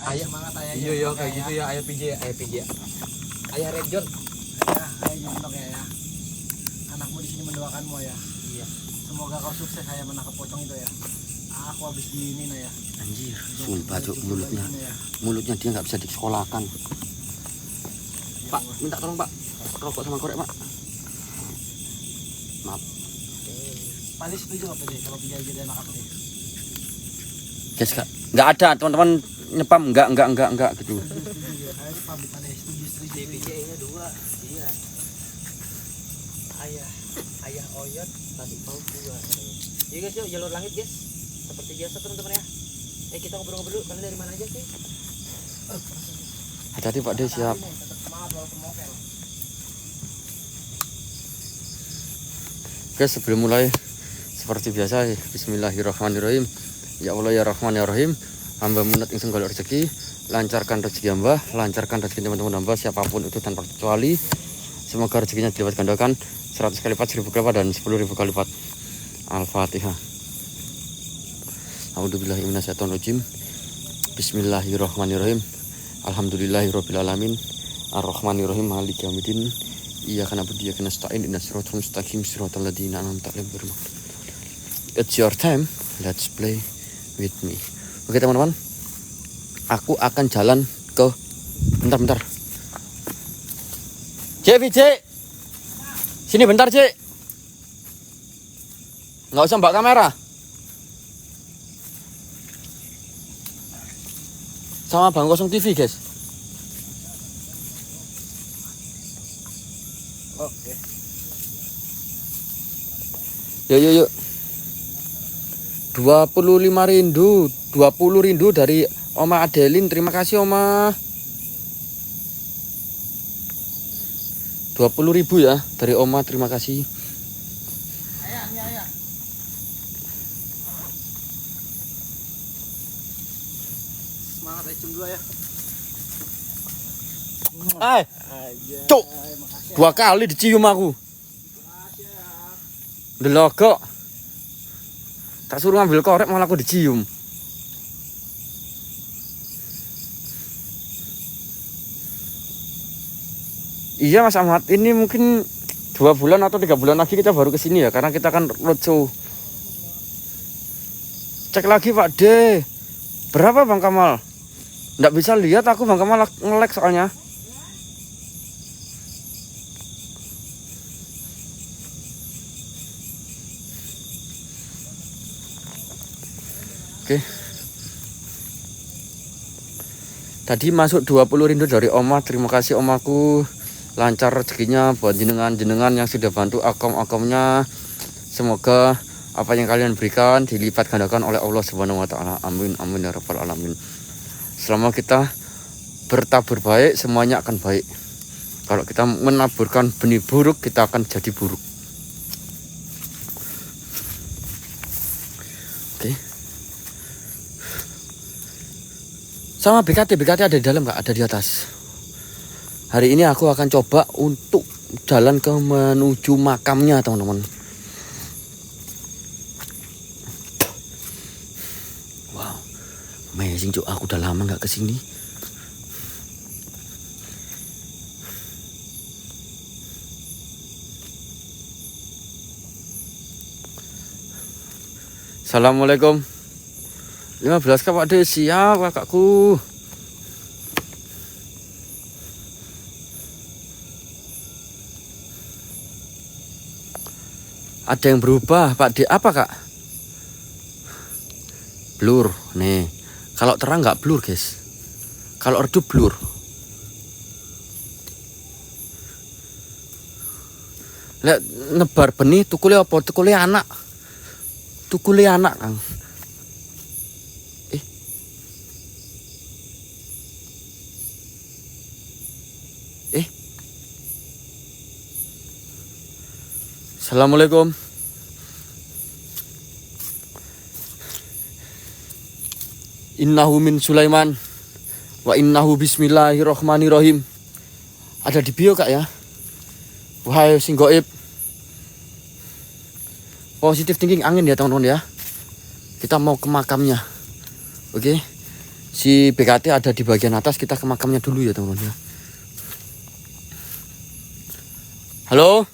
Ayah semangat ayah. Iya kayak gitu ya, ayah PJ ya. Ayah Red John. Ayah Jondok ya. Anakmu di sini mendoakanmu ya. Iya. Semoga kau sukses ayah menangkap pocong itu ya. Aku habis diinin ya. Anjir, sumpah cok mulutnya dia nggak bisa disekolahkan. Pak, minta tolong Pak, rokok sama korek Pak. Maaf. Paling setuju apa deh kalau PJ jadi anak aku deh? Guys, nggak ada teman-teman nyepam enggak gitu. Ayo pamit pada setuju. PJ-nya 2. Iya. Ayah Oyot tadi mau 2. Iya guys, yuk jalur langit guys. Seperti biasa teman-teman ya. Kita ngobrol-ngobrol dulu. Kalian dari mana aja sih? Hati-hati Pak De, siap. Oke, sebelum mulai seperti biasa, bismillahirrahmanirrahim. Ya Allah ya Rahman ya Rahim. Hamba munat ingsun golek rezeki, lancarkan rezeki hamba, lancarkan rezeki teman-teman hamba siapapun itu tanpa kecuali. Semoga rezekinya dilipat gandakan 100 kali lipat, 1000 kali lipat, dan 10.000 kali lipat. Al-Fatihah. A'udzubillahi minasyaitonirrajim. Bismillahirrahmanirrahim. Alhamdulillahirabbil alamin. Arrahmanirrahim. Maliki yaumiddin. Iyyaka na'budu wa iyyaka nasta'in. Ihdinas siratal mustaqim. Siratal ladzina an'amta 'alaihim. It's your time. Let's play with me. Oke teman-teman. Aku akan jalan ke bentar. Cik. Sini bentar, Cik. Nggak usah mbak kamera. Sama Bang Kosong TV, guys. Oke. Yuk. 25 rindu, 20 rindu dari Oma Adelin. Terima kasih Oma. 20.000 ya dari Oma, terima kasih. Ayah. Semangat aja, 2 ya. Cuk. 2 kali dicium aku. Delok. Tak suruh ngambil korek malah aku dicium. Iya Mas Ahmad, ini mungkin 2 bulan atau 3 bulan lagi kita baru kesini ya, karena kita kan roadshow. Cek lagi Pak D. Berapa Bang Kamal? Nggak bisa lihat aku Bang Kamal nge-lag soalnya. Oke. Tadi masuk 20 rindu dari Oma. Terima kasih Omaku. Lancar rezekinya buat jenengan yang sudah bantu akom-akomnya. Semoga apa yang kalian berikan dilipat gandakan oleh Allah Subhanahu wa taala. Amin ya rabbal alamin. Selama kita bertabur baik, semuanya akan baik. Kalau kita menaburkan benih buruk, kita akan jadi buruk. Oke. Sama BKT ada di dalam nggak? Ada di atas. Hari ini aku akan coba untuk jalan ke menuju makamnya teman-teman. Wow, amazing cuk, aku udah lama nggak kesini. Assalamualaikum. 15 Pak De, siap kakakku. Ada yang berubah Pak D, apa Kak? Blur nih. Kalau terang nggak blur guys. Kalau redup blur. Lihat nebar benih tukule apa? Tukule anak Kang. Assalamualaikum. Innahu min Sulaiman wa innahu bismillahirrahmanirrahim. Ada di bio Kak ya. Wahai sing goib. Positive thinking angin ya teman-teman ya. Kita mau ke makamnya. Oke. Si BKT ada di bagian atas, kita ke makamnya dulu ya teman-teman ya. Halo?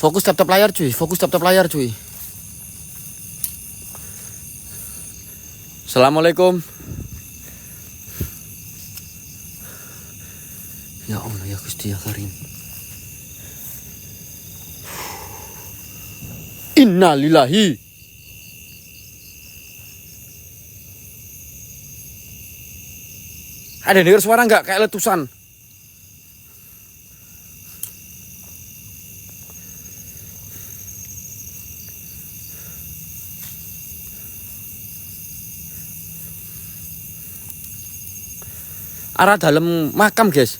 Fokus tap-tap layar cuy, fokus tap-tap layar cuy. Assalamualaikum. Ya Allah ya Gusti ya Karim. Innalillahi. Ada dengar suara nggak kayak letusan? Arah dalam makam guys.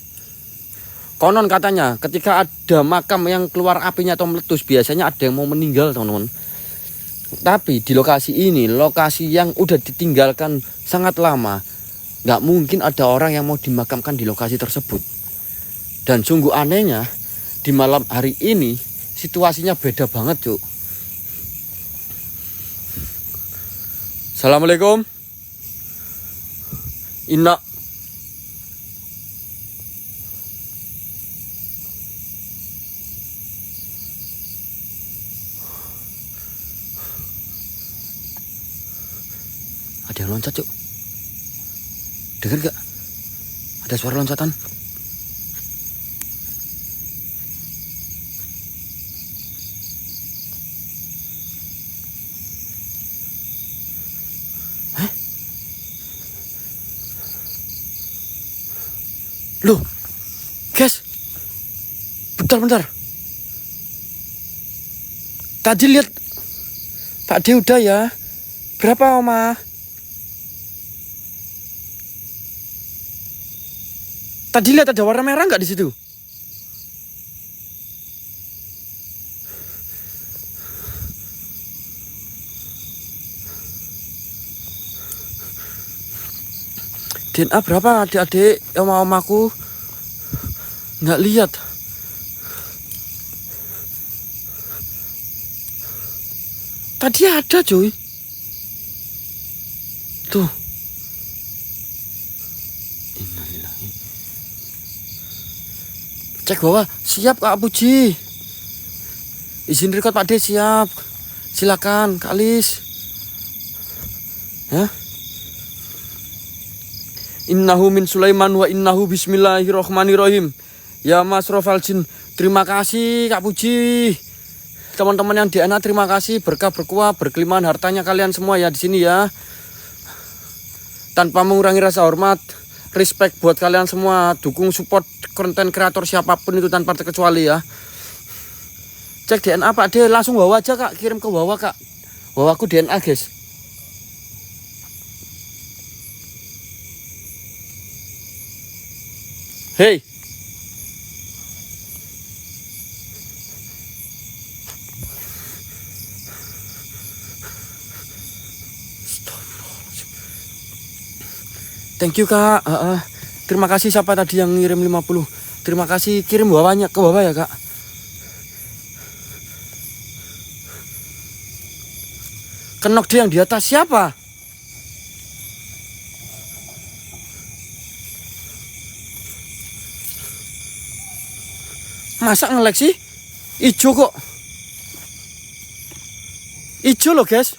Konon katanya ketika ada makam yang keluar apinya atau meletus, biasanya ada yang mau meninggal teman-teman. Tapi di lokasi ini, lokasi yang udah ditinggalkan sangat lama, nggak mungkin ada orang yang mau dimakamkan di lokasi tersebut. Dan sungguh anehnya, di malam hari ini situasinya beda banget cuk. Assalamualaikum. Inna. Ada yang loncat cuk. Dengar gak? Ada suara loncatan. Hah? Loh, guys, bentar. Tadi lihat Pak D udah ya. Berapa Oma? Tadi lihat ada warna merah nggak di situ? DNA berapa adik-adik oma-omaku? Nggak lihat. Tadi ada cuy. Tuh. Innalillahi. Cek bawah, siap Kak Puji. Izin record Pak D siap. Silakan Kak Lis. Ya. Innahu min Sulaiman wa innahu bismillahirrahmanirrahim. Ya Mas Rofal Jin, terima kasih Kak Puji. Teman-teman yang DNA terima kasih, berkah berkuah berkelimpahan hartanya kalian semua ya di sini ya. Tanpa mengurangi rasa hormat, respect buat kalian semua, dukung support konten kreator siapapun itu tanpa terkecuali ya. Cek DNA Pak D, langsung bawa aja Kak, kirim ke bawah Kak. Bawa aku DNA guys. Hey. Thank you Kak. Terima kasih siapa tadi yang ngirim 50. Terima kasih, kirim bawahnya ke bawah ya Kak. Kenok dia yang di atas siapa? Masa ngelek sih? Ijo kok. Ijo loh guys.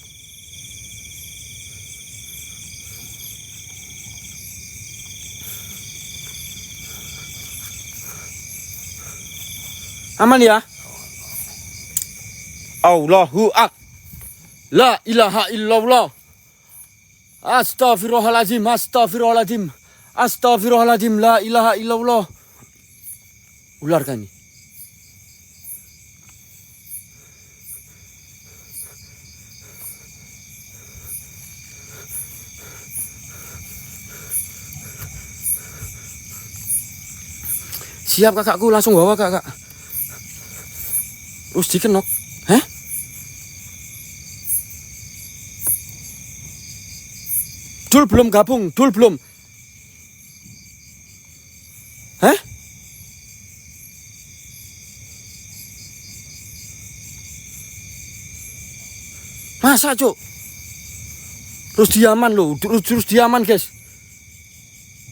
Aman ya. Allahu Akbar. La ilaha illallah. Astaghfirullahaladzim. Astaghfirullahaladzim. Astaghfirullahaladzim. La ilaha illallah. Ular kan ini. Siap kakakku, langsung bawa kakak. Terus dikenok. Hah? Dul belum gabung, Dul belum. Hah? biasa, Cuk. Terus diaman loh, terus diaman, guys.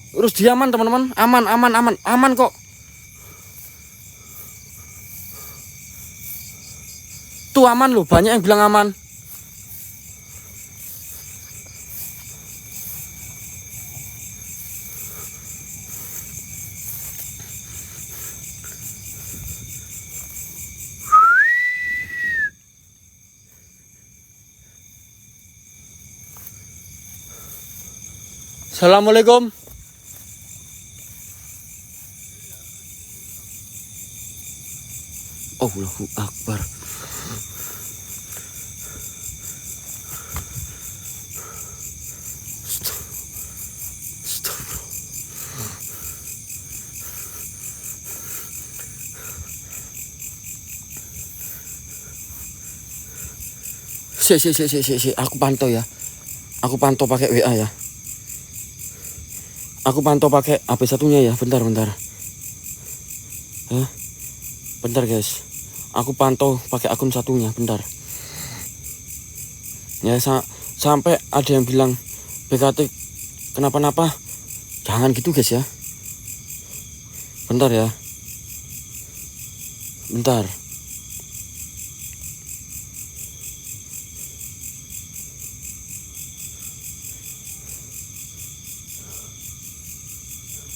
Terus diaman, teman-teman. Aman kok. Tuh aman loh, banyak yang bilang aman. Assalamualaikum. Allahu Akbar. Si, aku pantau ya. Aku pantau pakai WA ya. Aku pantau pakai HP satunya ya. Bentar. Bentar guys. Aku pantau pakai akun satunya. Bentar. Ya sampai ada yang bilang BKT kenapa-napa. Jangan gitu guys ya. Bentar ya. Bentar.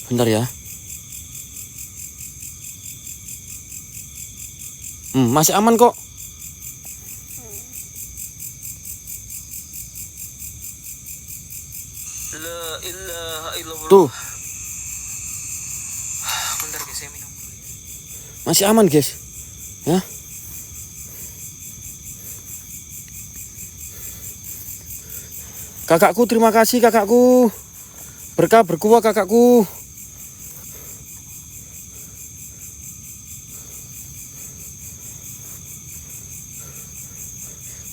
Bentar ya. Masih aman kok. La ilaha illallah. Tuh, Bentar guys, saya minum. masih aman guys. Ya. Kakakku, terima kasih kakakku. Berkah berkuah kakakku.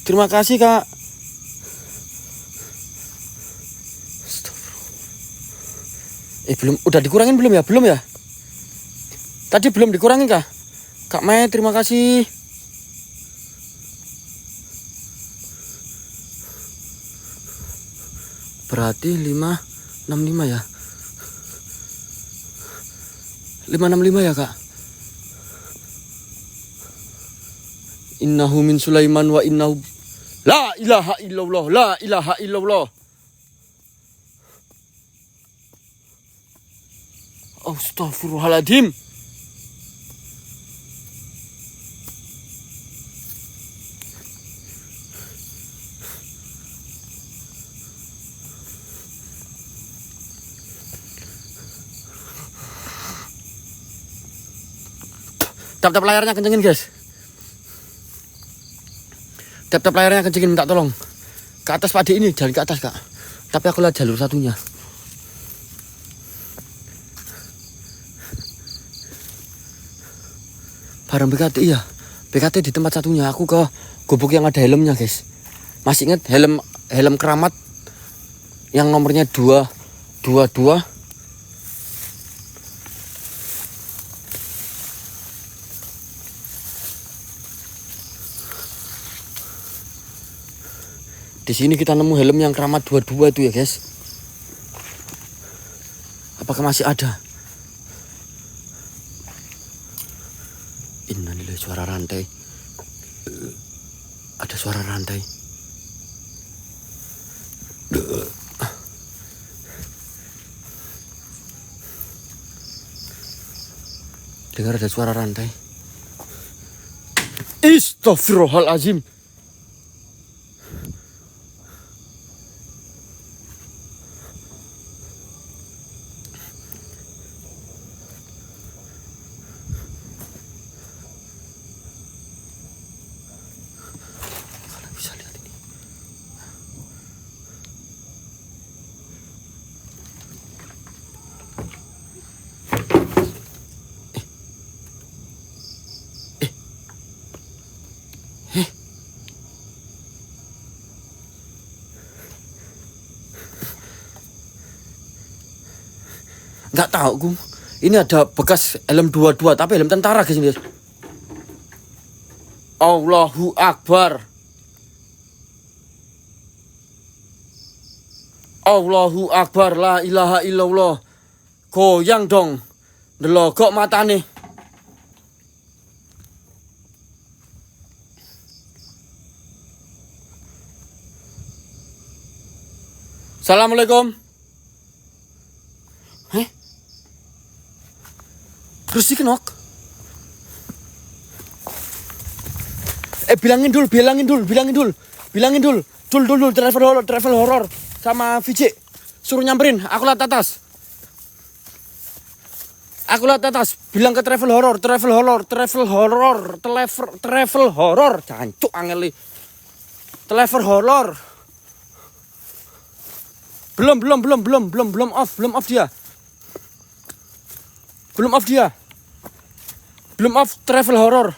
Terima kasih kak. Belum, udah dikurangin belum ya? Belum ya? Tadi belum dikurangin kak? Kak Mei, terima kasih. Berarti 565 ya? 565 ya kak? Innahu min Sulaiman wa innahu la ilaha illallah, la ilaha illallah. Astaghfirullahaladzim. Tap-tap layarnya kencengin guys. Tap-tap layarnya kencengin, minta tolong. Ke atas Pak D ini, jangan ke atas kak. Tapi aku lihat jalur satunya. Barang BKT iya. BKT di tempat satunya. Aku ke gubuk yang ada helmnya guys. Masih ingat helm keramat yang nomornya 222. Di sini kita nemu helm yang keramat 22 itu ya guys. Apakah masih ada? Innalillahi, suara rantai. Ada suara rantai. Dengar ada suara rantai. Astaghfirullahaladzim. Bisa lihat ini. Nggak tahu gue. Ini ada bekas helm 22 tapi helm tentara guys ini. Allahu Akbar. Allahu Akbar, la ilaha illallah. Goyang dong. Delogok matane. Assalamualaikum. Terus dikenok. Bilangin dul. Dul, travel horror sama VJ. Suruh nyamperin, aku lihat atas. Bilang ke travel horror. Jancuk angeli. Travel horror. Belum off dia. Belum off travel horror.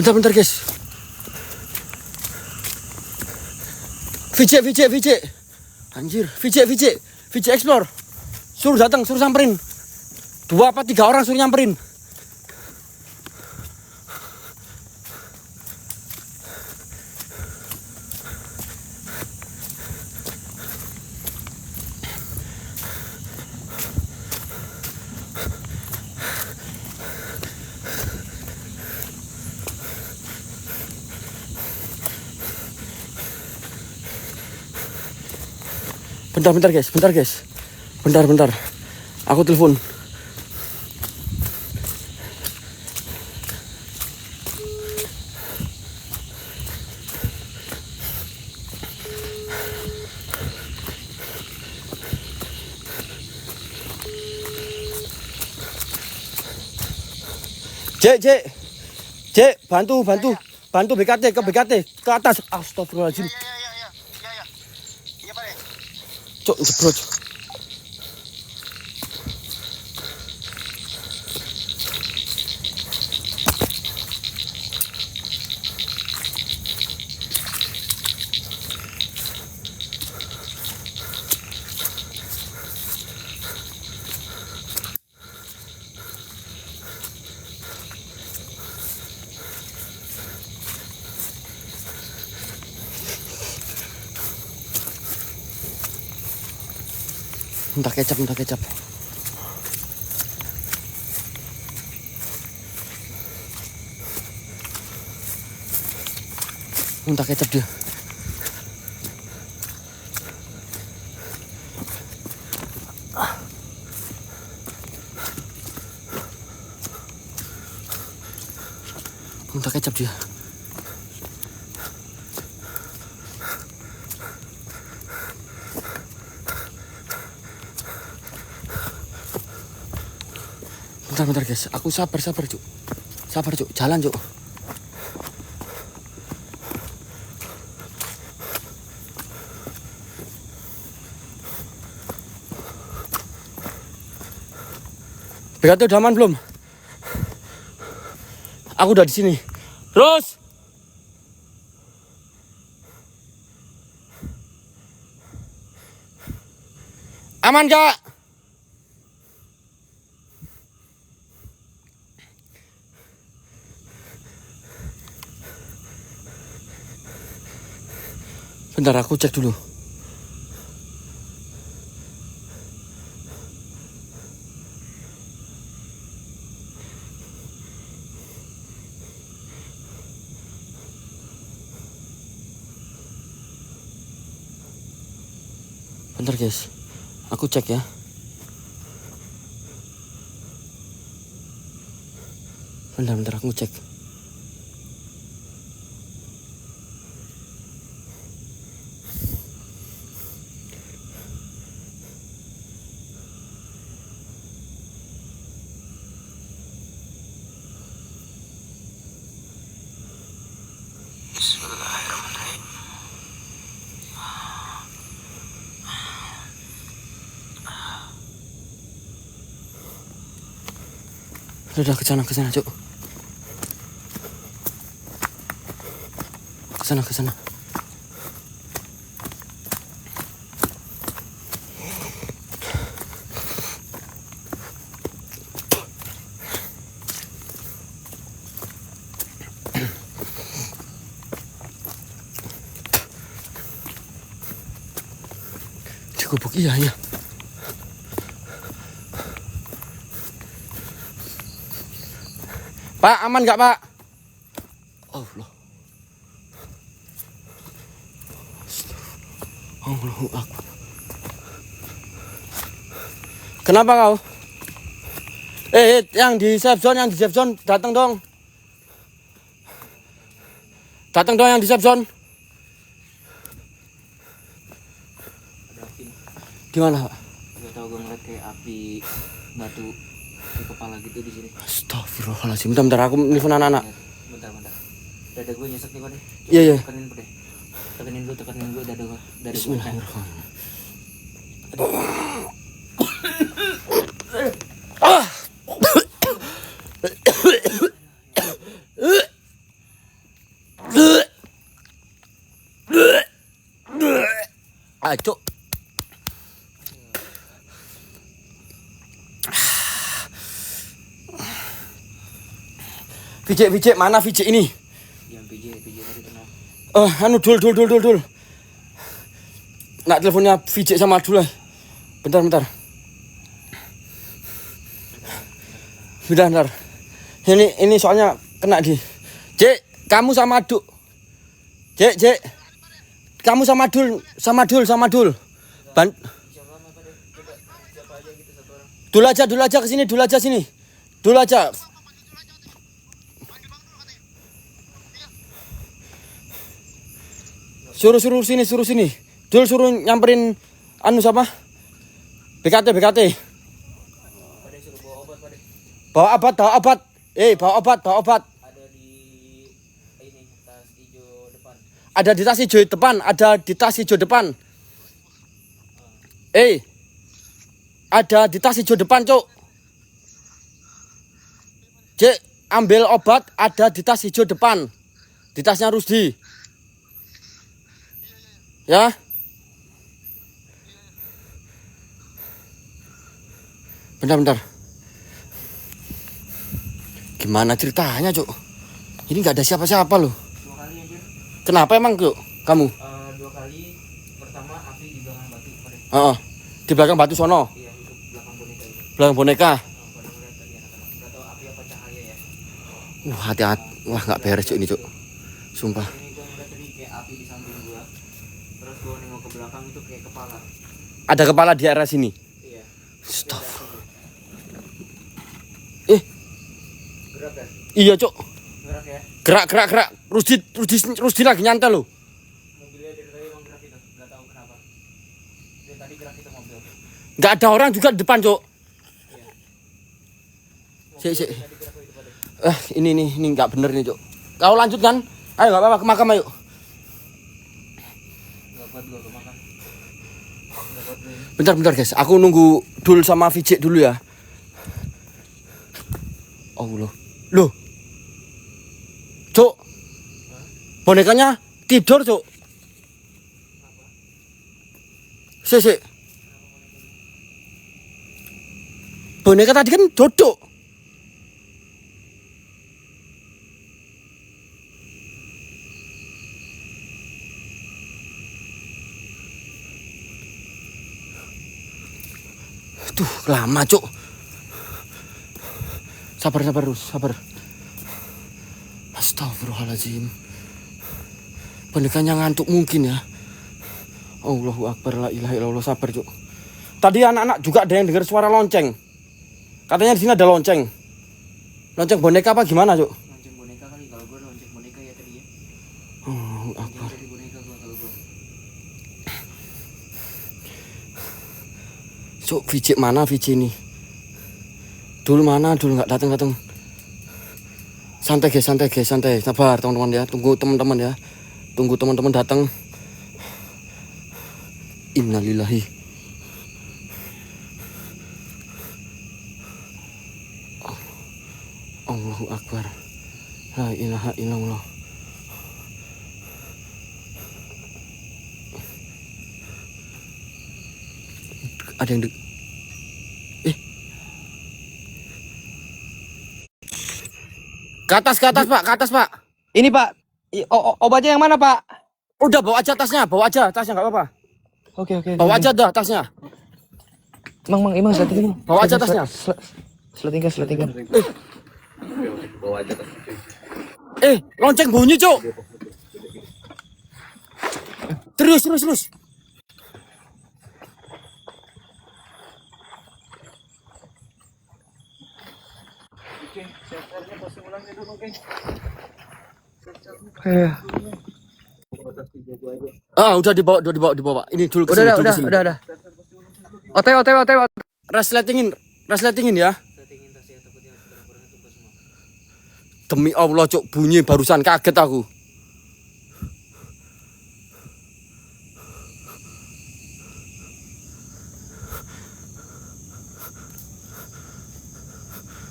Bentar guys. VJ. Anjir, VJ explore. Suruh samperin. 2 apa 3 orang suruh nyamperin. Bentar guys. Bentar. Aku telepon. Cek, bantu BKT ke atas. Astagfirullahaladzim. Iya, Pak. Cok, jebrot. Minta kecap. Minta kecap dia. Minta kecap dia. Bentar guys, aku sabar cuk. Jalan cuk. BKT udah aman belum? Aku udah di sini. Terus aman gak? Bentar aku cek dulu. Bentar guys, aku cek ya. Bentar aku cek. Udah ke sana cuk. Ke sana. Di gubuk iya. Pak, aman nggak Pak? Allah. Allahu Akbar. Kenapa kau? Yang di safe zone, datang dong. Datang dong yang di safe zone. Ada api. Di mana, Pak? Gak tau, gue ngeliat kayak api batu di kepala gitu di sini. Astagfirullahaladzim. Bentar, aku nelfon anak-anak. Bentar. Dada gue nyesek nih, Pak deh. Iya. Tekenin dulu dada gue. Bismillahirrahmanirrahim. Cuk. Vijay, mana Vijay ini? Yang PJ tadi kenal. Dul. Nak teleponnya Vijay sama Dul lah. Bentar. Bentar. Ini soalnya kena di. Cek, kamu sama Dul. Cek. Kamu sama Dul. Siapa aja gitu satu orang. Dul aja kesini, Dul aja sini. Dul aja. Suruh sini. Dul suruh nyamperin siapa? BKT. Pak deh suruh bawa obat, Pak deh. Bawa obat. Bawa obat. Ada di ini tas hijau depan. Ada di tas hijau depan. Ada di tas hijau depan, Cuk. Cek, ambil obat ada di tas hijau depan. Di tasnya Rusdi. Ya. Bentar. Gimana ceritanya, Cuk? Ini nggak ada siapa-siapa loh. 2 kali aja. Kenapa emang, Cuk? Kamu? 2 kali. Pertama api di belakang batu, Pak deh. Di belakang batu sono. Iya, itu belakang boneka itu. Belakang boneka. Pada ngeliat tadi anak-anak. Gak tau api apa cahaya ya. Hati-hati. Wah, nggak beres, Cuk, ini, Cuk. Sumpah. Ini gue ngeliat tadi kayak api di samping gua. Terus gue nengok ke belakang itu kayak kepala. Ada kepala di arah sini. Iya. Stop. Gerak ya? Iya, Cuk. Gerak ya? Gerak. Rusdi lagi nyantai loh. Mobilnya dari tadi emang gerak itu. Gak tahu kenapa. Dari tadi gerak itu mobil. Nggak ada orang juga di depan, Cuk. Iya. Sik. Tadi gerak itu, Pak deh. Ini nggak bener nih, Cuk. Kau lanjut kan? Ayo, nggak apa-apa, ke makam ayo. Gak kuat gue kemakan. Gak kuat gue. Bentar guys, aku nunggu Dul sama Vijay dulu ya. Oh loh, Cuk, bonekanya tidur, Cuk. Sik. Boneka tadi kan duduk. Tuh, lama, Cuk. Sabar. Astagfirullahaladzim. Bonekanya ngantuk mungkin ya. Allahu Akbar, la ilaha illallah. Sabar, Cuk. Tadi anak-anak juga ada yang dengar suara lonceng. Katanya di sini ada lonceng. Lonceng boneka apa gimana, Cuk? Lonceng boneka kali. Kalau gue lonceng boneka ya tadi ya. Allahu Lonceng Akbar. dari boneka gue kalau gue. Cuk, Vijay mana Vijay nih? Dul mana? Dul nggak datang. Santai guys. Sabar teman-teman ya. Tunggu teman-teman ya. Tunggu teman-teman datang. Innalillahi. Allahu Akbar. La ilaha illallah. Ada yang ke atas Pak, ke atas Pak. Ini Pak, obatnya yang mana Pak? Udah bawa aja tasnya nggak apa-apa. Oke. Bawa aja dah tasnya. Mang, Imang selating. Bawa aja tasnya. Selating. Lonceng bunyi, Cuk. Terus. Udah dibawa. Ini dulu ke sini. Udah. OTW. Resletingin ya. Demi Allah, Cuk, bunyi barusan kaget aku.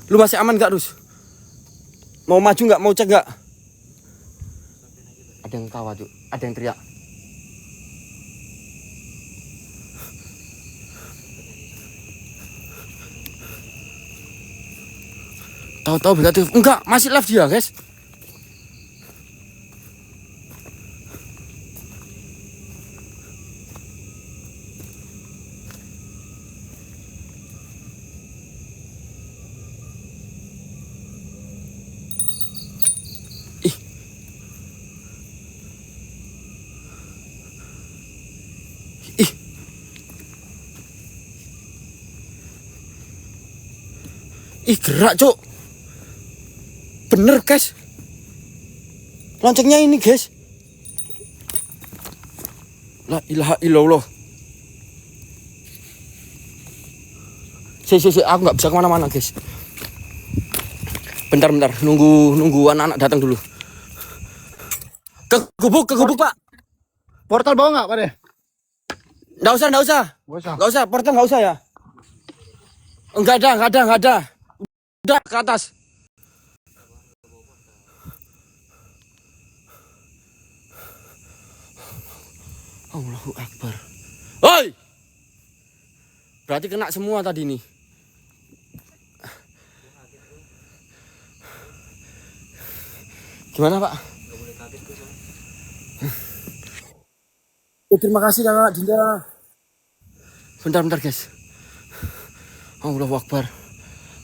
Lu masih aman gak, Rus? Mau maju gak? Mau cek gak? Ada yang tawa, Cuk. Ada yang teriak. Tahu berarti enggak, masih live dia, guys. Gerak, Cuk. Bener, guys. Loncengnya ini, guys. La ilaha illallah. Aku nggak bisa kemana-mana, guys. Bentar. Nunggu anak-anak datang dulu. Ke gubuk, Pak. Portal bawa nggak, Pak deh? Nggak usah. Portal nggak usah ya. Enggak ada. Udah ke atas. Allahu Akbar. Hoi! Berarti kena semua tadi nih. Gimana, Pak? Terima kasih Kakak Dinda. Bentar, guys. Allahu Akbar.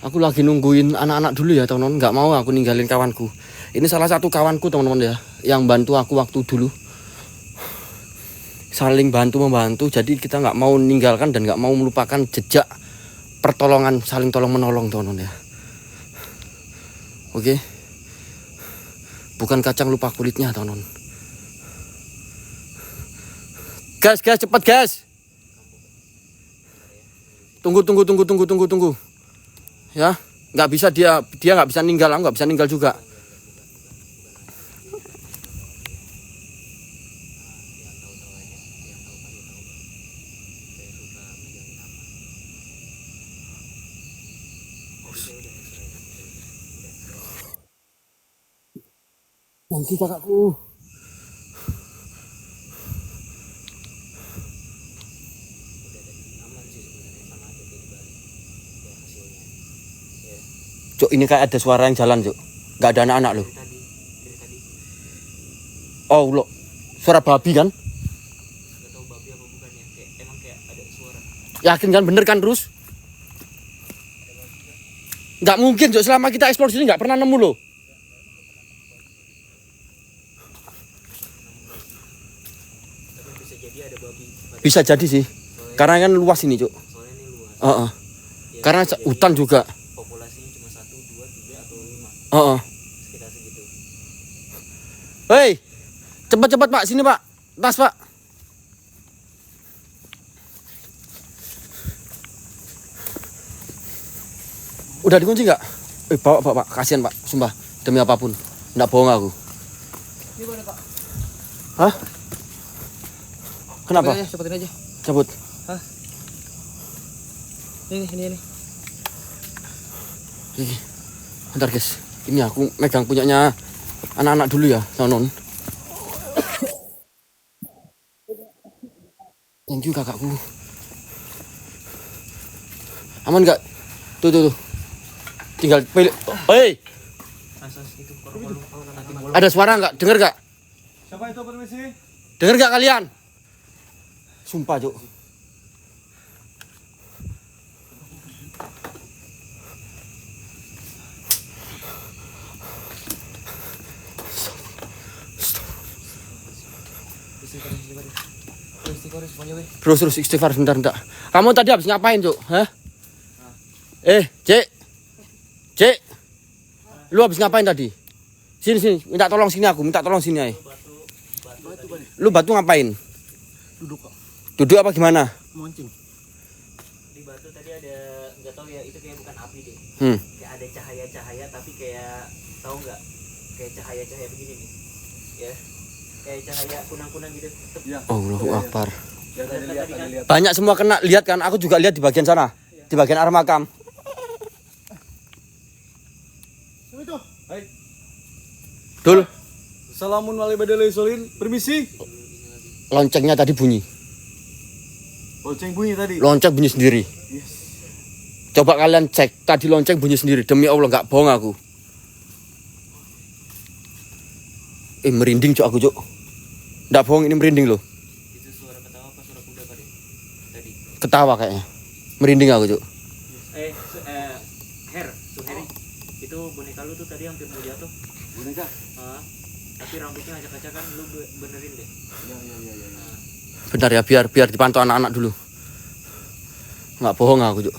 Aku lagi nungguin anak-anak dulu ya, teman-teman. Nggak mau aku ninggalin kawanku. Ini salah satu kawanku, teman-teman ya, yang bantu aku waktu dulu. Saling bantu-membantu. Jadi kita nggak mau meninggalkan dan nggak mau melupakan jejak pertolongan, saling tolong-menolong, teman-teman ya. Oke. Bukan kacang lupa kulitnya, teman-teman. Gas, cepat, gas. Tunggu. Ya, nggak bisa dia nggak bisa ninggal, aku nggak bisa ninggal juga. Nanti kakakku. Cuk, ini kayak ada suara yang jalan, Cuk. Nggak ada anak-anak loh. Oh, lo. Suara babi kan? Yakin kan, bener kan, terus? Nggak mungkin, Cuk. Selama kita eksplor sini nggak pernah nemu loh. Bisa jadi sih. Karena kan luas ini, Cuk. Karena hutan juga. Hei, cepat Pak, sini Pak, tas Pak. Udah dikunci nggak? Bawa Pak, kasihan Pak, sumpah, demi apapun, nggak bohong aku. Ini mana, Pak? Hah? Kenapa? Cepetin aja. Cabut. Hah? Ini. Bentar guys, ini aku megang punyanya anak-anak dulu ya, non. Thank you kakakku. Aman nggak? Tuh. Tinggal pilih. Hei, Itu korban nanti bolong. ada suara nggak? Dengar nggak? Siapa itu permisi? Dengar nggak kalian? Sumpah, Cuk. Istiqoroh semuanya weh. Terus istighfar bentar. Kamu tadi habis ngapain, Cuk? Hah? Cek. Lu habis ngapain tadi? Sini, minta tolong sini aku, ay. Lu batu ngapain? Duduk kok. Duduk apa gimana? Moncing. Di batu tadi ada nggak tahu ya, itu kayak bukan api deh. Kayak ada cahaya-cahaya tapi kayak tahu nggak? Kayak cahaya-cahaya begini nih. Ya. Kayak cahaya kunang-kunang gitu. Iya. Allahu Akbar. Ya tadi lihat. Banyak semua kena, lihat kan? Aku juga lihat di bagian sana. Di bagian arah makam. Siapa itu? Hai. Dul, Salamun alaikum solin. Permisi. loncengnya tadi bunyi. Lonceng bunyi tadi. Lonceng bunyi sendiri. Yes. Coba kalian cek, tadi lonceng bunyi sendiri. Demi Allah nggak bohong aku. Merinding Cuk aku, Cuk. Nggak bohong, ini merinding loh. Itu suara ketawa apa suara kuda Pak? Tadi. Ketawa kayaknya. Merinding aku, Cuk. Suheri. Itu boneka lu tuh tadi hampir mau jatuh. Boneka. Tapi rambutnya acak-acakan, lu benerin deh. Iya. Bentar ya, biar dipantau anak-anak dulu. Nggak bohong aku, Cuk.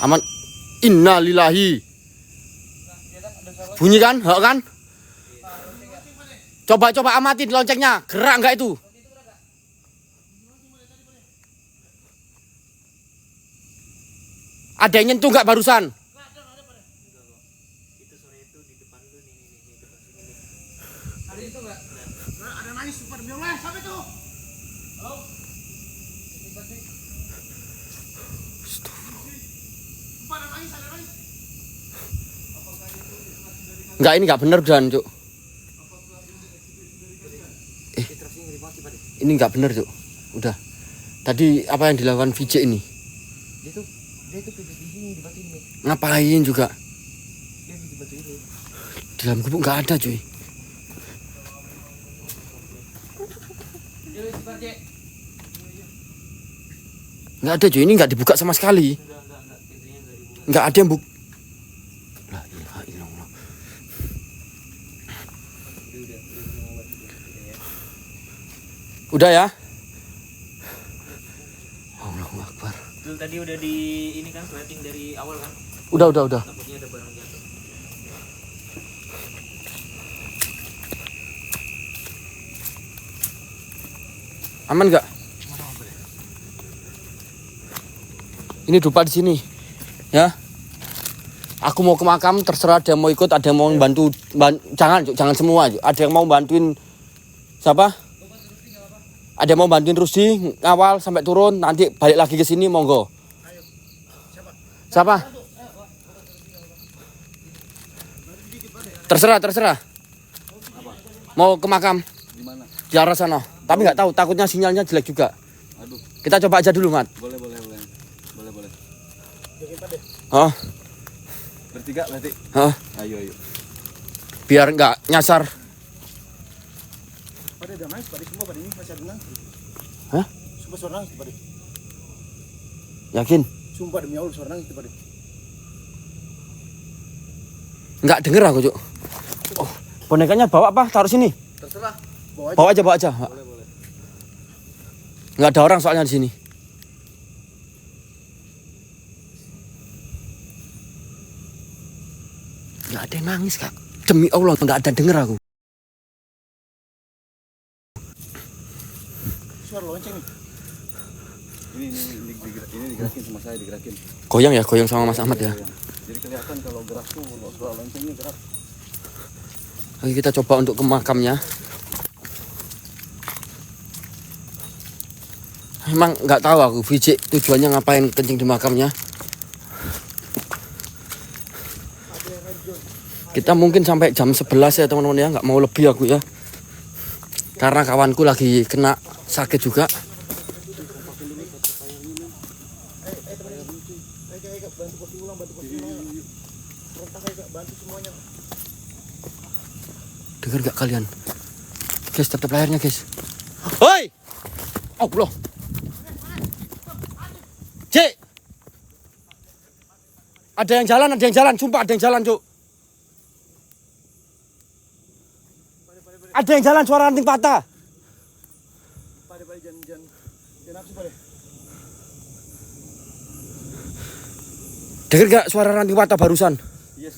Aman. Innalillahi. Bunyi kan? Hak kan? Coba amatin loncengnya. Gerak enggak itu? Ada yang nyentuh enggak barusan? Itu sore itu di depan lu nih depan sini nih. Ada itu enggak? Ada nangis super bioleh. Siapa itu? Halo. Ada nangis. Enggak, ini enggak bener dan, Cuk. Ini enggak bener, Cuk. Udah. Tadi apa yang dilakukan VJ ini? Dia tuh pipis di sini di batu ini. Ngapain juga? Dia di batu ini. Di dalam gubuk enggak ada, cuy. Enggak ada, cuy. Ini enggak dibuka sama sekali. Enggak, pintunya enggak dibuka. Enggak ada yang La ilaha illallah. Udah ya? Allahu Akbar. Itu tadi udah di ini kan plating dari awal kan. Udah. Takutnya ada barang jatuh. Aman enggak? Ini dupa di sini. Ya. Aku mau ke makam, terserah ada yang mau ikut, ada yang mau bantu. Jangan semua. Ada yang mau bantuin siapa? Ada yang mau bantuin Rusdi ngawal sampai turun, nanti balik lagi ke sini, monggo. Siapa? Terserah. Mau ke makam Di mana? di arah sana. Tapi nggak tahu, takutnya sinyalnya jelek juga. Aduh. Kita coba aja dulu, Mat. Boleh. Oh, Bertiga berarti. oh. Ayo. Biar nggak nyasar. Pada udah nangis, pada semua pada ini masih ada nangis. Hah? Sumpah suara nangis pada. Yakin? Sumpah demi Allah suara nangis pada. Nggak denger aku, Cuk. Oh, bonekanya bawa apa? Taruh sini. Terserah. Bawa aja. Bawa aja. Boleh. Nggak ada orang soalnya di sini. Nggak ada yang nangis, Kak. Demi Allah, nggak ada denger aku. Suara lonceng nih. Ini digerakin sama saya, digerakin. Goyang sama Mas Ahmad ya. Jadi kelihatan kalau gerak tuh suara loncengnya gerak. Oke, kita coba untuk ke makamnya. Emang nggak tahu aku VJ tujuannya ngapain kencing di makamnya. Kita mungkin sampai jam 11 ya teman-teman ya, nggak mau lebih aku ya. Karena kawanku lagi kena sakit juga. Dengar gak kalian? Guys, tetap layarnya guys. Hoi! Allah. Cik! Ada yang jalan, sumpah ada yang jalan, Cuk. Ada yang jalan, suara ranting patah. Dengar gak suara ranting patah barusan? Yes.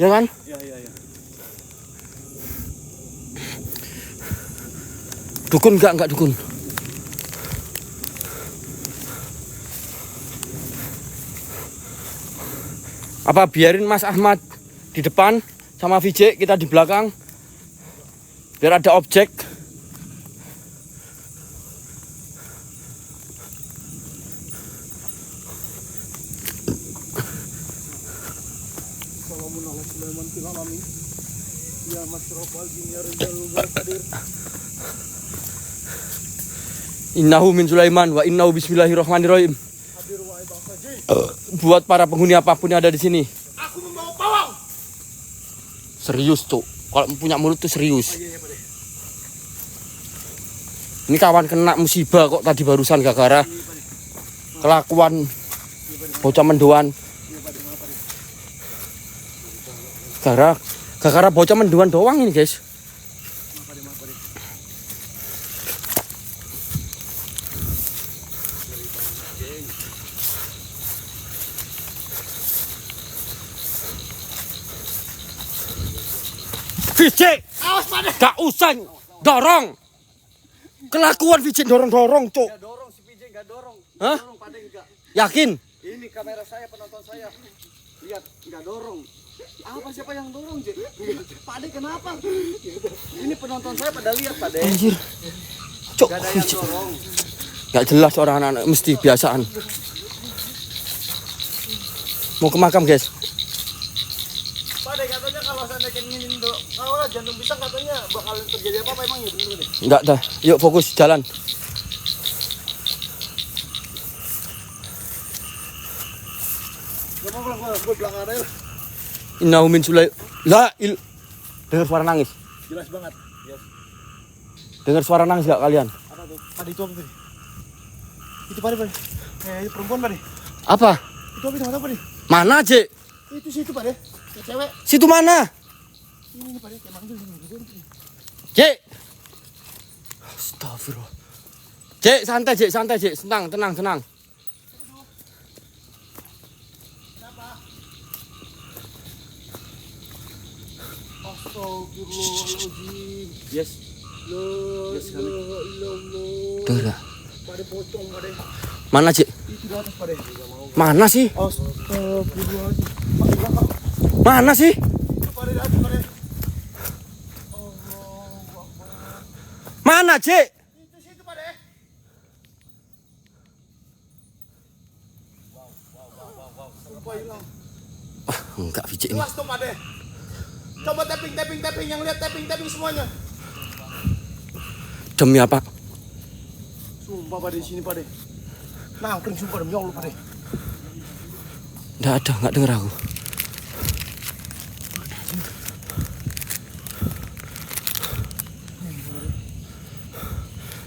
Ya kan? Iya. Dukun enggak dukun. Apa biarin Mas Ahmad di depan sama VJ, kita di belakang. Biar ada objek. Innahu min Sulaiman wa innahu bismillahirrahmanirrahim. Buat para penghuni apapun yang ada di sini. Aku membawa pawang. Serius, Cuk. Kalau punya mulut tuh serius. Ini kawan kena musibah kok tadi barusan gara-gara kelakuan bocah mendoan. Gara-gara bocah mendoan doang ini, guys. Vijay, gak usah dorong. Kelakuan Vijay dorong-dorong, Cuk. Gak dorong si PJ, gak dorong. Hah? Dorong Pak De enggak. Yakin? Ini kamera saya, penonton saya. Lihat, enggak dorong. Apa siapa yang dorong, Jek? Pak De kenapa? Ini penonton saya pada lihat, Pak De. Anjir. Cuk, Gak ada yang dorong. gak jelas orang anak-anak mesti biasaan. Mau ke makam, guys. Pak De katanya kalau seandainya ingin kalau jantung pisang katanya bakalan terjadi apa emang ya bener deh. Enggak dah. Yuk fokus jalan. Gak mau gue belakang ada ya. Innahu min Sulaiman. Dengar suara nangis. Jelas banget. Yes. Dengar suara nangis gak kalian? Apa tuh? Pak De itu apa tadi? Itu Pak De. Itu perempuan Pak De. Apa? Itu apa itu Pak De? Mana, Cek? Itu situ Pak De. Itu cewek. Situ mana? Ini Pak De, emang itu sini. Cek. Astagfirullah. Cek, santai, Cek. Tenang. Astagfirullahaladzim. Yes. Yes, kami. Dengar. Pak De pocong Pak De. Mana, Cek? Itu di atas Pak De. Mana sih? Astagfirullahaladzim. Pak De belakang. Mana sih? Itu Pak De di atas Pak De. Mana, Cek? Itu situ Pak De. Sumpah hilang. Enggak, Vijay ini. Jelas tuh Pak De. Coba tapping yang lihat tapping semuanya. Demi apa? Sumpah Pak De, sini Pak De. Nangkring sumpah demi Allah Pak De. Enggak dengar aku.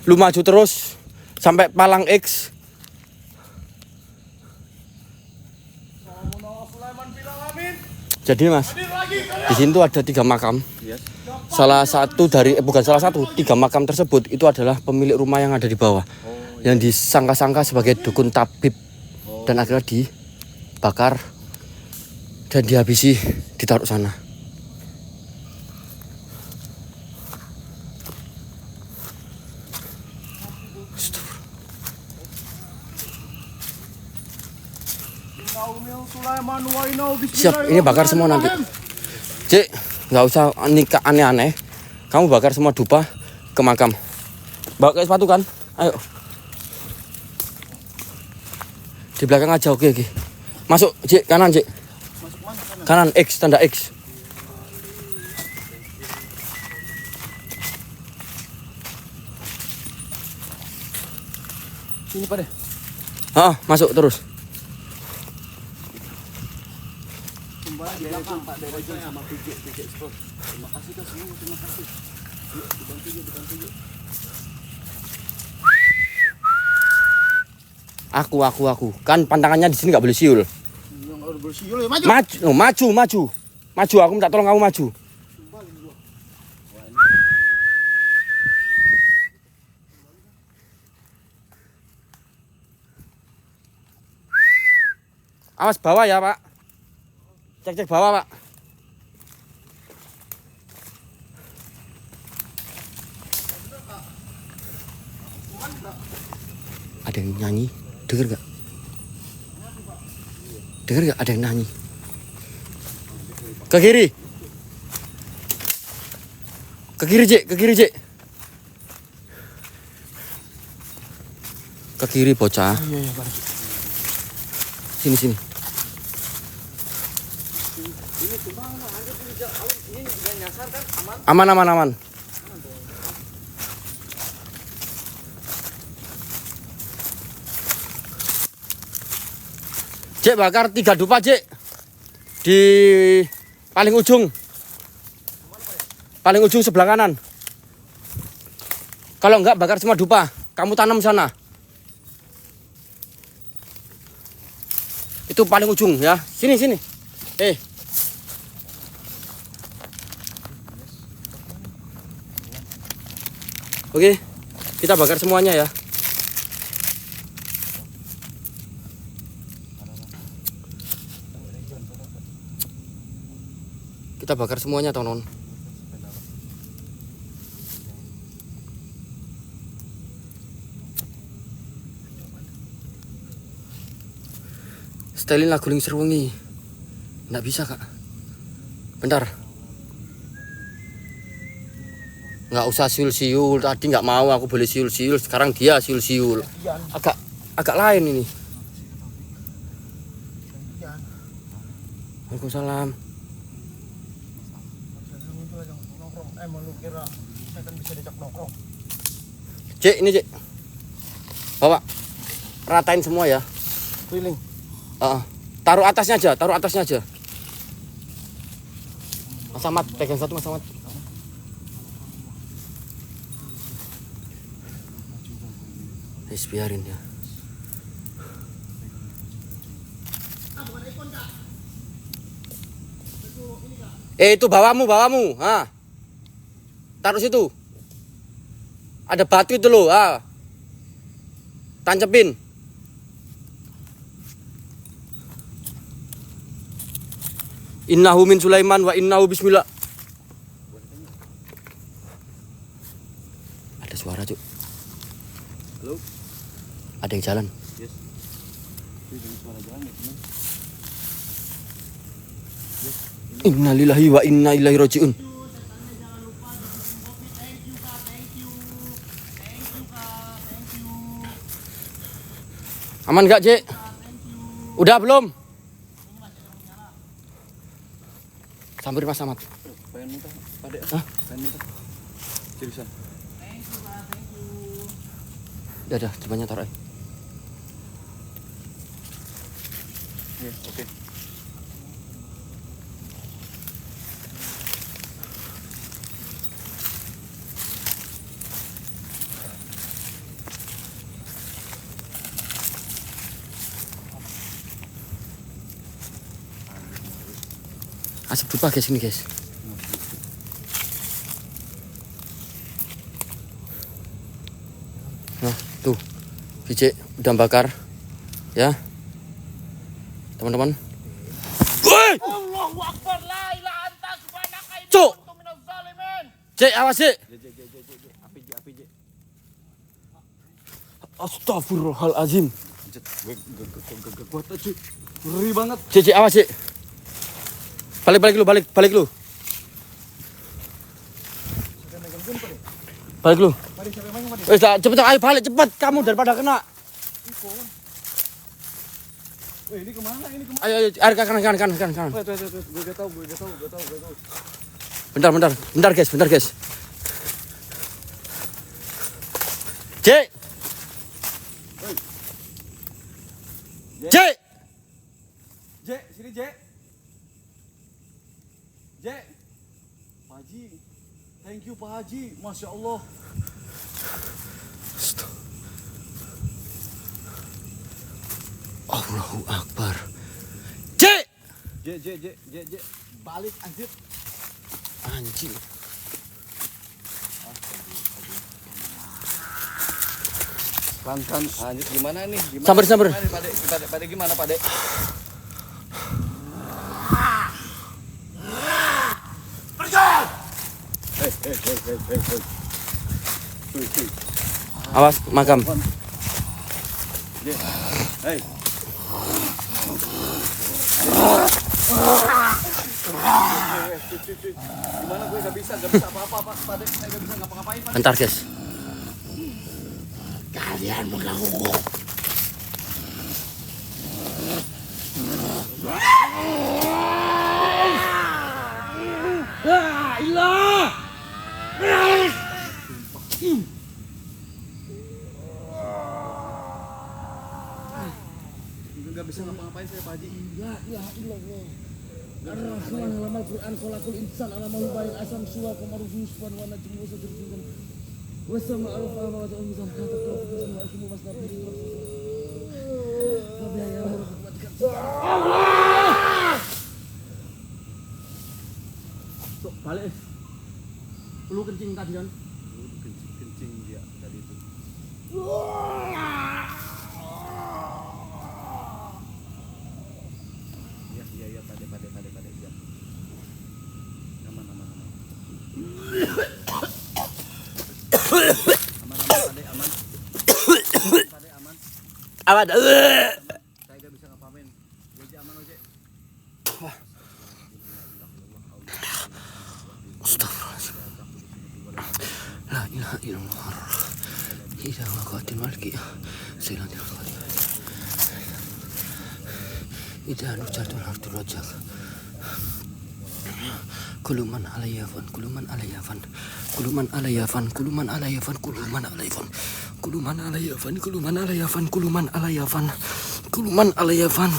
Lu maju terus sampai Palang X. Jadi Mas, di sini tuh ada 3 makam. Salah satu dari bukan salah satu, 3 makam tersebut itu adalah pemilik rumah yang ada di bawah, yang disangka-sangka sebagai dukun tabib dan akhirnya dibakar dan dihabisi, ditaruh sana. Siap, ini bakar semua nanti. Cik, nggak usah nikah aneh-aneh. Kamu bakar semua dupa ke makam. Bawa kayak sepatu kan? Ayo. Di belakang aja, oke. Masuk, Cik, kanan, Cik. Kanan, X, tanda X. Sini Pak deh. Masuk terus. Kembali di belakang Pak Derejon sama PJ Sport. Terima kasih Kak semua, terima kasih. Yuk, dibantu yuk. Aku. Kan pantangannya di sini nggak boleh siul. Yang harus bersiul ya maju. Maju. Aku minta tolong kamu maju. Awas bawah ya Pak. Cek bawah Pak. Ada yang nyanyi, denger gak? Ada yang nyanyi? Ke kiri, Cek. Ke kiri bocah. Iya, Pak. Sini. Ini cuma aja ini juga nyasar kan Aman. Cek bakar 3 dupa Cek. Di paling ujung sebelah kanan. Kalau enggak bakar semua dupa. Kamu tanam sana. Itu paling ujung ya. Sini. Oke, kita bakar semuanya ya. Kita bakar semuanya teman-teman. Setelin lagu Ling Serwengi. Nggak bisa Kak. Bentar. Nggak usah siul-siul. Tadi nggak mau aku boleh siul-siul. Sekarang dia siul-siul. Agak lain ini. Waalaikumsalam. Cek, ini Cek. Bawa. Ratain semua ya. keliling. Taruh atasnya aja. Mas Ahmad, pegang satu Mas Ahmad. Biarin ya. Itu bawamu. Taruh situ. Ada batu itu loh. Tancepin. Innahu min Sulaiman wa innahu bismillah. Ada suara, Cuk. Halo. Ada yang jalan. Yes. Ini suara jalan ya, teman. Innalillahi wa inna ilaihi rajiun. Aman gak, Cek? Udah belum? Sambil Mas Ahmad. Pengen minta, Pak Dek. Pengen minta. Seriusan. Ya udah, coba taruh. Iya, oke. Asap dupa guys ini guys. Nah tuh biji udah bakar ya teman-teman. Allahu Akbar, la ilaha anta subhanaka inni Cuk. kuntu minaz zalimin. Cek awas Cek. Api, J. Astagfirullahalazim. Gak kuat aja. Ngeri banget. Cek awas Cek. Balik lu. Balik lu. Cepet ayo balik cepet kamu daripada kena. Ini kemana? Ayo air kanan. Wait. Gue gak tahu. Bentar guys. Cek. J. J, sini J. J. Pak Haji. Thank you Pak Haji. Masya Allah. Allahu Akbar. J. J. Balik anjir. Anjing. Pelan-pelan. Anjir gimana nih? Gimana? Sabar. Pade gimana Pade? Awas makam. Hei. Gimana gue gak bisa apa-apa Pade. Saya gak bisa ngapa-ngapain Pade. Bentar guys. Kalian menggangguku. Gak bisa ngapa-ngapain saya Pak Haji. La ilaha illallah. Ar-Rahman alamal Quran khalaqal insan alamal bayin asam suwa kamaruhu subhan wa najmu wa sajrukum. Wa sama alfa wa ta'ala mizan kata kafir wa akimu masnabi. Rabbi ya Allah. Sok balik. Lu kencing tadi kan? Kencing dia tadi itu. Iya Pade siap. Aman. Aman Pade aman. Pade aman. Awas. Saya gak bisa ngapain. Oje aman Oje. Astagfirullahaladzim. La ilaha illallah. Isa waqatil malki. Silatul qadar. Ida nujatul hardul rajak. Kuluman alayafan. Kuluman alayafan.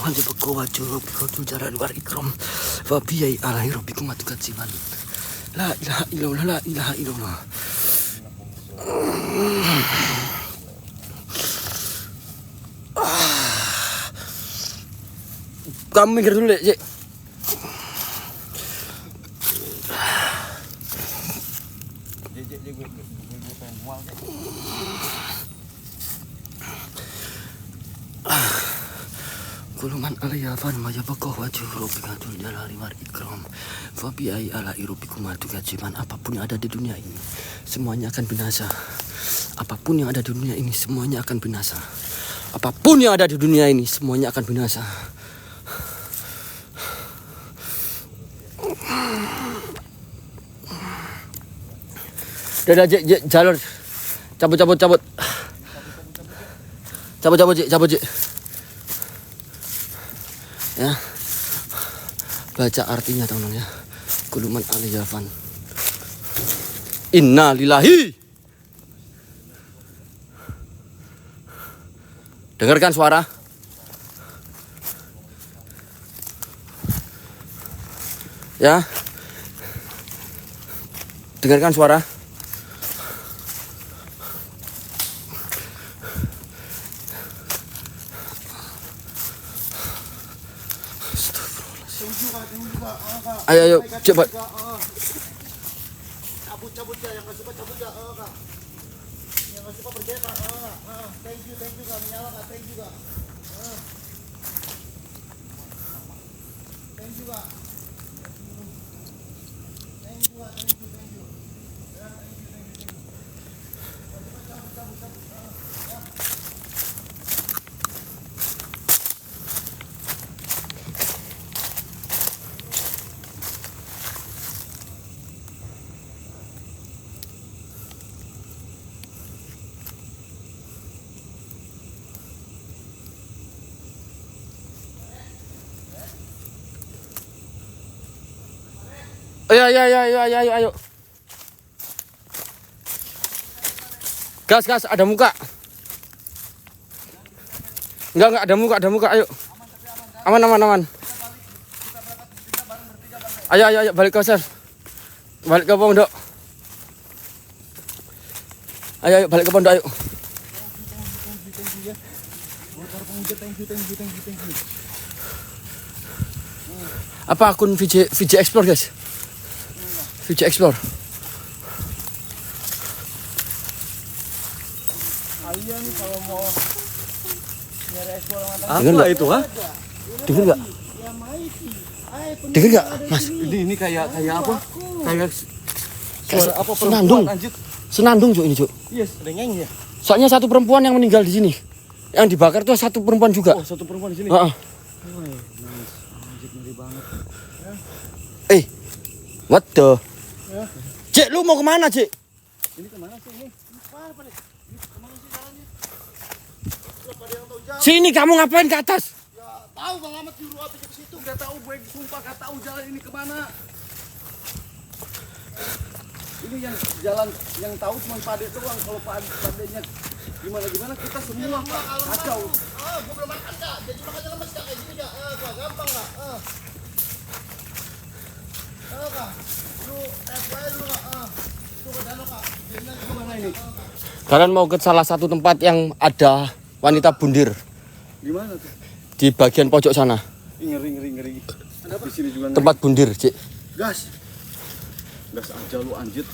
Wajib kawajur bikautul jaran war ikram. Fabiyai alaihi rabbikum atukatsiban. La ilaha illallah. Kamu mikir dulu deh, Cik. Gue pengen mual Cek. Kuluman alayafan majabakoh wajah robikatul jalari war ikram. Fabiai ala irubikum atukatsiban. Apapun yang ada di dunia ini semuanya akan binasa. Apapun yang ada di dunia ini semuanya akan binasa. Apapun yang ada di dunia ini semuanya akan binasa. Dadah jalur. Cabut. Cabut. Ya. Baca artinya teman-teman ya. Kuluman aliyafan. Inna lillahi. Dengarkan suara. Ya. Dengarkan suara. Ayo, cepat. Cabut ya, yang gak suka cabut ya, Kak. Yang gak suka percaya Kak. Thank you Kak, menyala Kak, thank you Kak. Thank you Kak. Thank you. Ayo. Gas, ada muka. Enggak ada muka, ayo. Aman. Ayo balik ke sel. Balik ke pondok. Ayo balik ke pondok ayo. Thank you. Apa akun VJ Explore guys? VJ Explore. Kalian kalau mau nyari ekspor Dengar nggak itu, ha? Dengar nggak? Dengar nggak, Mas? Ini kayak apa? Kayak Kayak apa senandung. anjir. Senandung Cuk ini Cuk. Yes, ada nyanyi ya. Soalnya satu perempuan yang meninggal di sini. Yang dibakar tuh satu perempuan juga. Oh, satu perempuan di sini. Heeh. Nice. Anjir ngeri banget. What the? Ya. Cek, lu mau kemana Cek? Ini kemana sih ini? Kemana sih jalannya? Pada yang tahu jalan. Sini kamu ngapain ke atas? Ya, tahu Bang Ahmad nyuruh apa ke situ? Enggak tahu, gue sumpah enggak tahu jalan ini kemana. Ini yang jalan yang tahu cuma Pade doang. Kalau Padenya gimana kita semua Pak kacau. Gue belum makan Kak. Jadi makanya lemes Kak kayak gini Kak. Gampang Kak. Kak. Lu dulu Kak. Tuh ke danau Kak. Gimana ini? Kalian mau ke salah satu tempat yang ada wanita bundir Gimana tuh? di bagian pojok sana. Ngeri. Ada apa? Di sini juga ngeri. Tempat bundir, Cek. Gas aja lu anjir.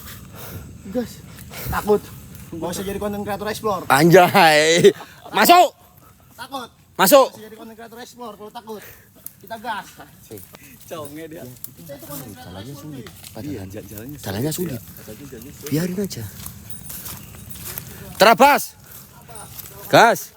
Gas. Takut. Gak usah jadi konten kreator explore. Anjay. Masuk. Takut. Masuk. Gak usah jadi konten kreator explore kalau takut. Kita gas. Conge dia. Kita itu konten kreator explore. Jalannya sulit. Biarin aja. Terabas. Gas.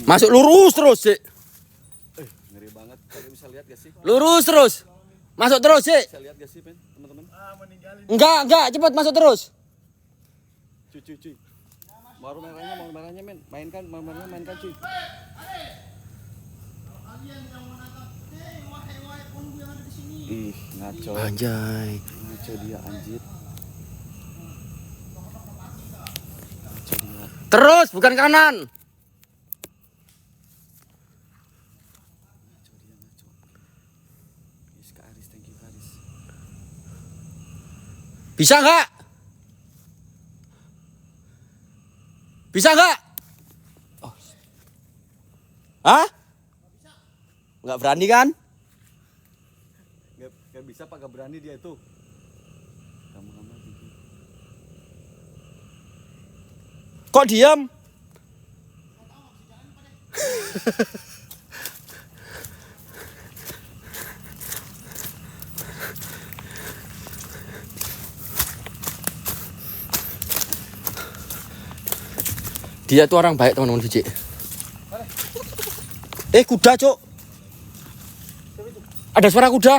Masuk lurus terus, Cek. Ngeri banget. Kalian bisa lihat gak sih? Lurus terus. Masuk terus, Cek. Bisa lihat gak sih, men, teman-teman? Enggak, cepat masuk terus. Cuy. Mau merahnya, men. Mainkan cuy. Ih, ngaco. Anjay. Ngaco dia anjir. Terus, bukan kanan. Thank you, Karis. Bisa nggak? Bisa nggak? Oh. Hah? Nggak berani kan? Gak bisa Pak, gak berani dia itu. Kamu gigi. Kok diam? Dia tuh orang baik teman-teman Vici. Kuda Cok. Ada suara kuda.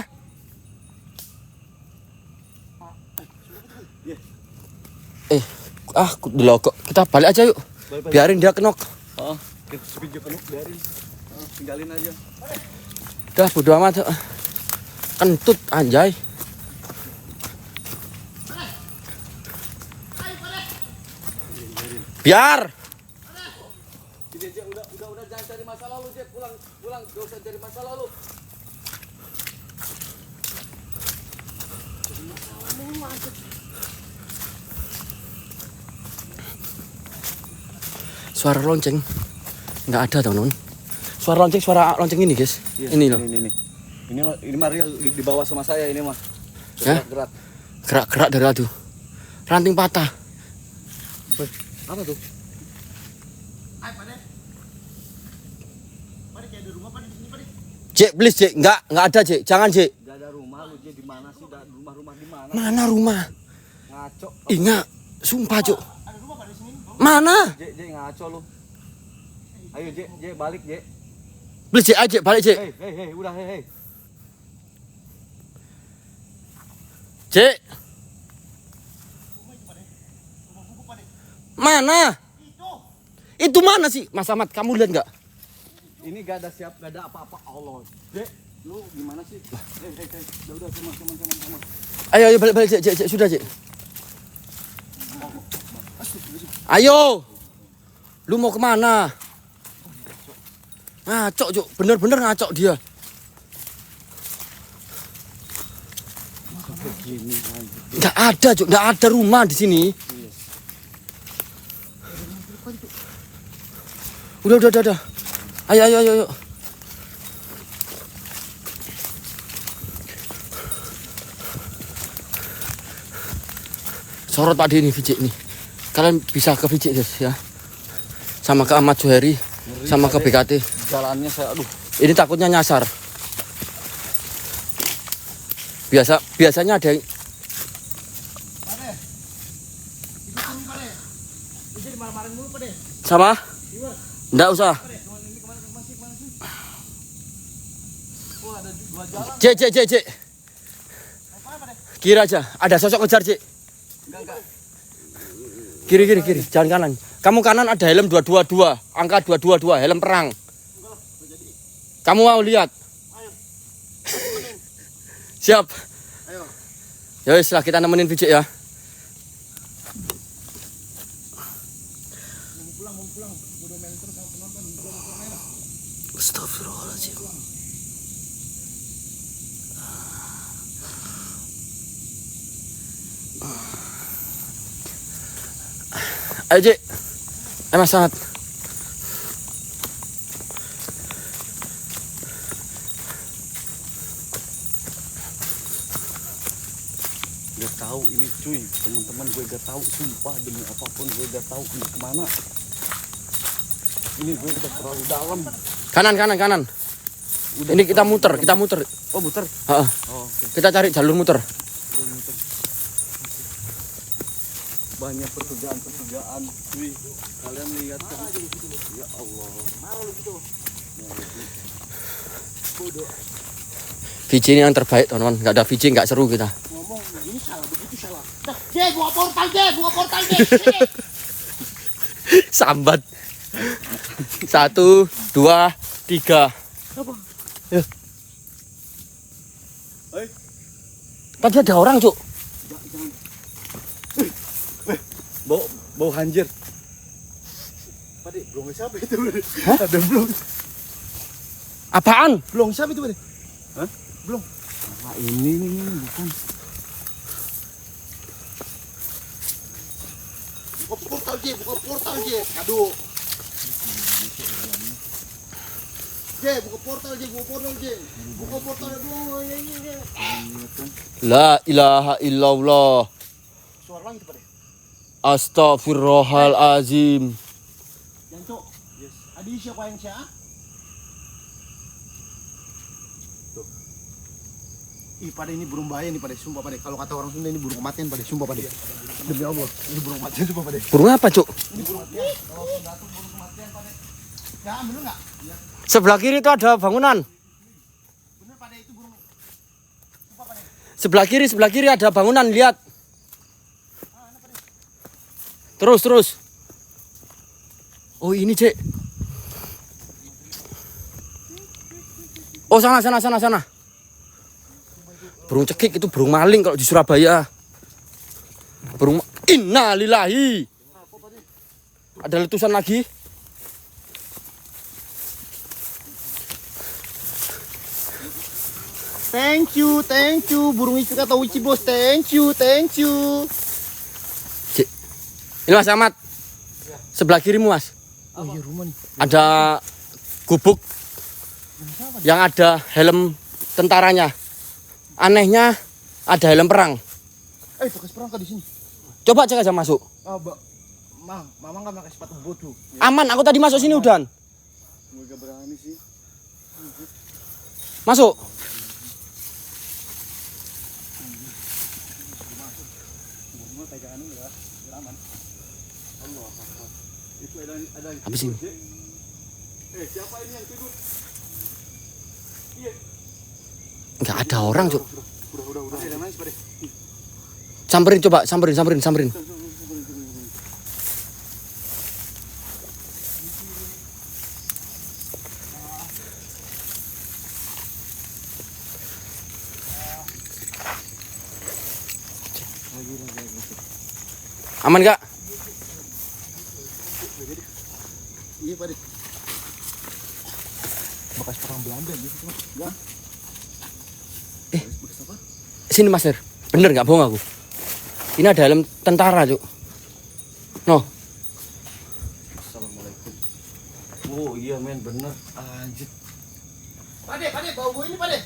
Delokok. Kita balik aja yuk. Biarin dia kenok. Video penuh biarin. Tinggalin aja. Udah bodo amat. Kentut anjay. Biar. Udah jangan cari masalah lu, Jep. Pulang, gak usah cari masalah lu. Suara lonceng nggak ada teman-teman. Suara lonceng ini guys. Yes, ini loh. Ini mah real di bawah sama saya ini mah. Ya? Gerak dari aduh. Ranting patah. Apa tuh? Cek, please Cek, nggak ada Cek, jangan Cek. Gak ada rumah lu, Jep. Di mana sih? Rumah di mana? Mana rumah? Ngaco. Ingat, sumpah Cok. Mana? Jek ngaco lu. Ayo Jek balik Jek. Please Cek aja, balik Cek. Hei, udah hei. Cek. Mana? Itu mana sih? Mas Ahmad, kamu lihat nggak? Ini gak ada apa-apa Allah. Jek, Lu gimana sih? Udah sama. Ayo balik Cik, sudah Cik. Ayo. Lu mau kemana? Ngacok Cuk, bener-bener ngacok dia. Nggak ada Cuk, nggak ada rumah di sini. Udah. Ayo. Sorot Pak D ini Vijay nih. Kalian bisa ke Vijay ya. Sama ke Ahmad Zuhairi, sama ke BKT. Jalannya saya aduh. Ini takutnya nyasar. Biasanya ada yang sama? Nggak usah. Cek. Kiri aja. Ada sosok ngejar, Cik. Enggak. Kiri. Jangan kanan. Kamu kanan ada helm 222. Angka 222. Helm perang. Kamu mau lihat? Siap. Ayo. Ya wis lah, kita nemenin Vijay ya. Astagfirullahaladzim. Ayo Cik. Mas Sangat. Gak tahu ini cuy, teman-teman gue gak tahu, sumpah demi apapun gue gak tahu ini kemana. Ini gue udah terlalu dalam. Kanan. Ini kita muter. Oh muter? Heeh. Oh, oke. Kita cari jalur muter. Muter. Banyak pekerjaan cuy. Kalian lihat kan? Ya Allah. Vijay ini yang terbaik teman-teman. Gak ada Vijay gak seru kita. Ngomong begini salah, begitu salah. Buka portal, J. Sambat. 1, 2, 3. Ya. Tadi ada orang Cuk. Bau hanjir. Pade, belum siapa itu? Hah? Ada belum? Apaan? Belum siapa itu, Pade? Hah? Belum. Nah, ini bukan. Buka portal, J. Aduh. Buka portal, J. Buka portal dulu. Ini. La ilaha illallah. Suara lagi tuh, Pade. Astagfirullahalazim. Janco. Yes. Adi siapa yang siapa? Tuh. Ih, Pade ini burung bahaya nih, Pade. Sumpah, Pade. Kalau kata orang Sunda ini burung kematian, Pade. Sumpah, Pade. Demi Allah, ini burung kematian, sumpah, Pade. Burung apa Cuk? Ini burung kematian. Kalau Sunda tuh burung kematian, Pade. Ya, bener nggak? Iya. Sebelah kiri itu ada bangunan. Bener, Pade, itu burung. Sumpah, Pade. Sebelah kiri ada bangunan, lihat. Terus. Oh, ini, Cek. Oh, sana. Burung cekik itu burung maling kalau di Surabaya. Burung innalillahi. Ada letusan lagi. Thank you. Burung itu kata Uci bos. Thank you. Cek. Ini Mas Ahmad. Sebelah kirimu, Mas. Oh iya, rumah nih. Ada gubuk yang ada helm tentaranya. Anehnya ada helm perang. Bekas perang di sini. Coba cek aja masuk. Mama nggak pakai sepatu bot tuh. Aman, aku tadi masuk sini udah. Gue gak berani sih. Masuk. Habis ini. Siapa ini yang tidur? Enggak ada orang, Cuk. Udah. Ada nangis, Pade. Samperin coba, samperin. Aman Kak? Iya Pak. Bekas perang Belanda gitu. Ya. Bekas apa? Sini Mas Her. Bener nggak bohong aku? Ini ada helm tentara Cuk. No. Assalamualaikum. Oh iya men bener. Anjir. Pade, bau ini Pade.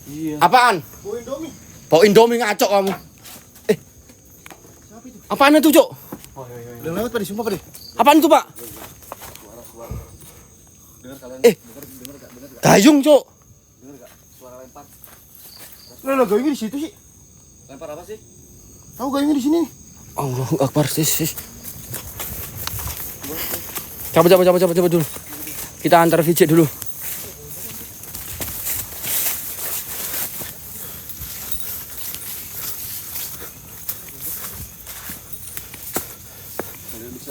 Iya. Apaan? Bau Indomie. Bau Indomie ngacok kamu. Siapa itu? Apaan itu Cuk? Oh iya. Udah lewat Pade, sumpah Pade. Apaan itu Pak? Suara. Dengar kalian? Dengar gak? Gayung Cuk. Dengar gak? Suara lempar. Lah gayungnya di situ sih. Lempar apa sih? Tahu gayungnya di sini. Allahu Akbar sis. Coba dulu. Kita antar VJ dulu.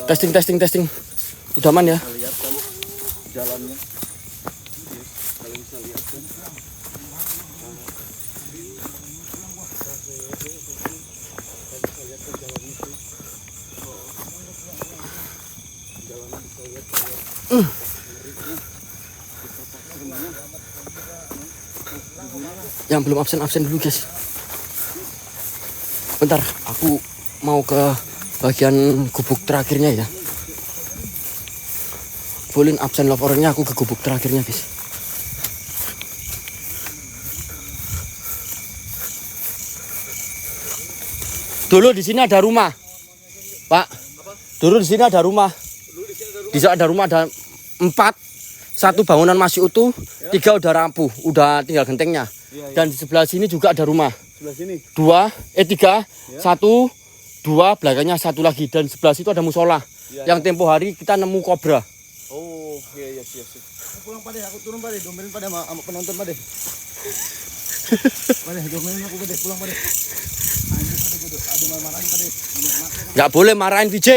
Kalian bisa Testing. Udah aman ya? lihat kan jalannya. Kalian bisa lihat kan. Yang belum absen dulu guys. Bentar, aku mau ke bagian gubuk terakhirnya ya. Fullin absen love orangnya, aku ke gubuk terakhirnya guys. Dulu di sini ada rumah, Pak. Dulu di sini ada rumah. Di sana ada rumah, ada 4. 1 bangunan masih utuh, 3 udah rapuh, udah tinggal gentengnya. Dan di sebelah sini juga ada rumah. Sebelah sini. 3, 1, 2, belakangnya 1 lagi. Dan sebelah situ ada musola. Yang tempo hari kita nemu kobra. Oh, iya siap. Pulang Pade, aku turun Pade, domelin Pade sama penonton Pade. Pade, domelin aku Pade, pulang Pade. Anjir Pade, gue aduh marah-marahin Pade. Nggak boleh marahin VJ.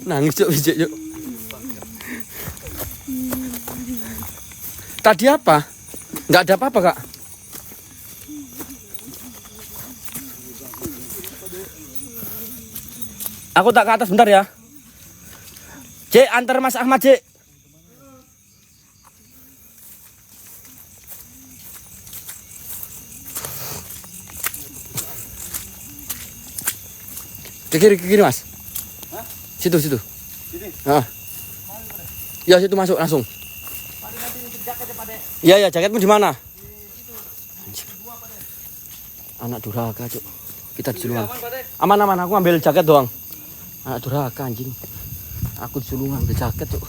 Nangis Cuk VJ Cuk. Tadi apa? Nggak ada apa-apa Kak. Aku tak ke atas bentar ya. J, antar Mas Ahmad J. Ke kiri Mas. Hah? Situ. Sini. Ah. Ya situ masuk langsung. Iya jaketmu di mana? Anjir. Anak durhaka Cuk. Kita disulungan. Aman aku ambil jaket doang. Anak durhaka anjing. Aku disulungan ambil jaket Cuk.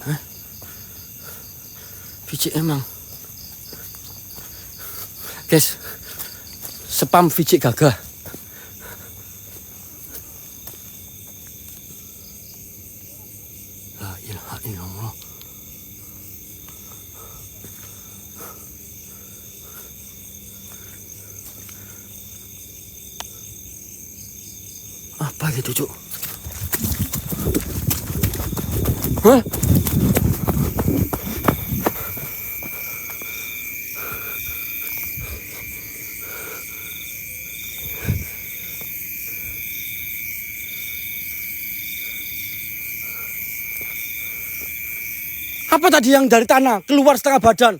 Hah? VJ emang. Guys. Spam VJ gagah. La ilaha illallah. Apa gitu Cuk? Hah? Apa tadi yang dari tanah keluar setengah badan?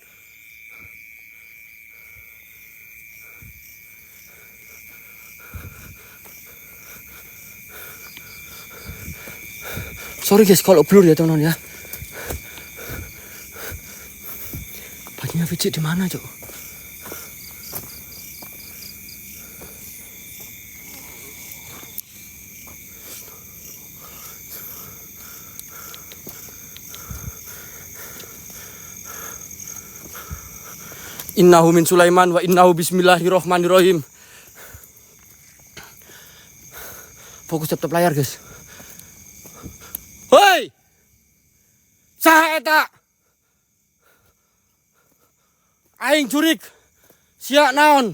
Sorry guys kalau blur ya teman-teman ya. Bajunya VJ di mana Cuk? Innahu min Sulaiman wa innahu bismillahirrahmanirrahim. Fokus laptop layar guys. Hoi! Saha eta? Aing jurik. Sia naon?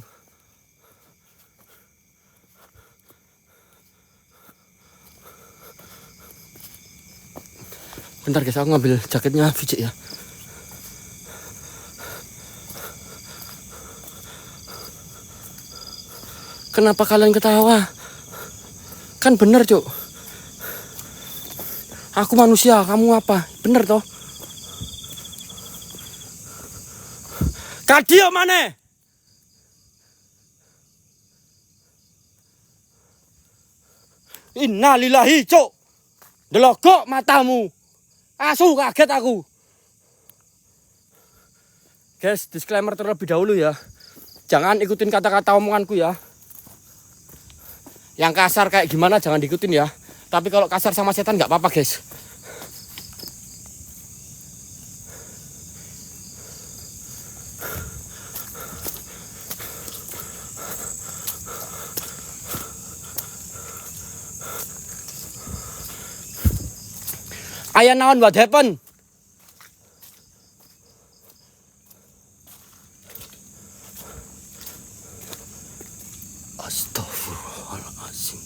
Bentar guys, aku ngambil jaketnya VJ ya. Kenapa kalian ketawa? Kan bener, Cuk. Aku manusia, kamu apa? Bener toh? Kadio mana? Innalillahi, Cuk. Delokok matamu. Asu kaget aku. Guys, disclaimer terlebih dahulu ya. Jangan ikutin kata-kata omonganku ya. Yang kasar kayak gimana jangan diikutin ya. Tapi kalau kasar sama setan nggak apa-apa guys. Ayah naon what happen? Astagfirullahaladzim.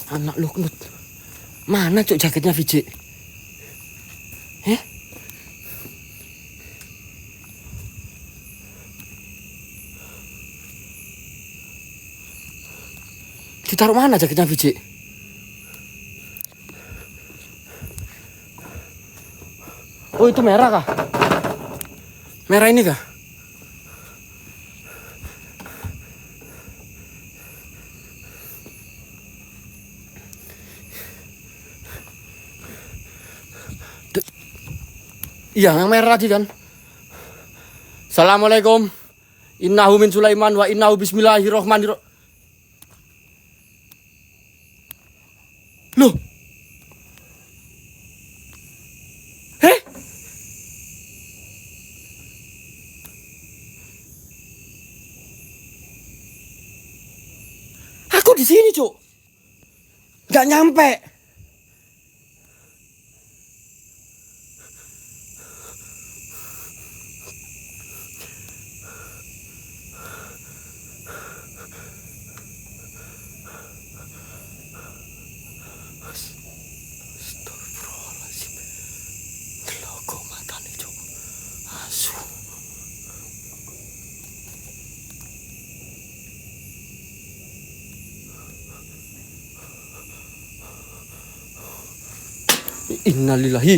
Anak lu Knut. Mana Cuk jaketnya Vijay? Ditaruh mana jaketnya Vijay? Oh itu merah kah? Merah ini kah? Iya, yang merah tadi kan. Assalamualaikum. Innahu min Sulaiman wa innahu bismillahirrahmanirrahim. Loh. Aku di sini, Cuk. Nggak nyampe. Innalillahi.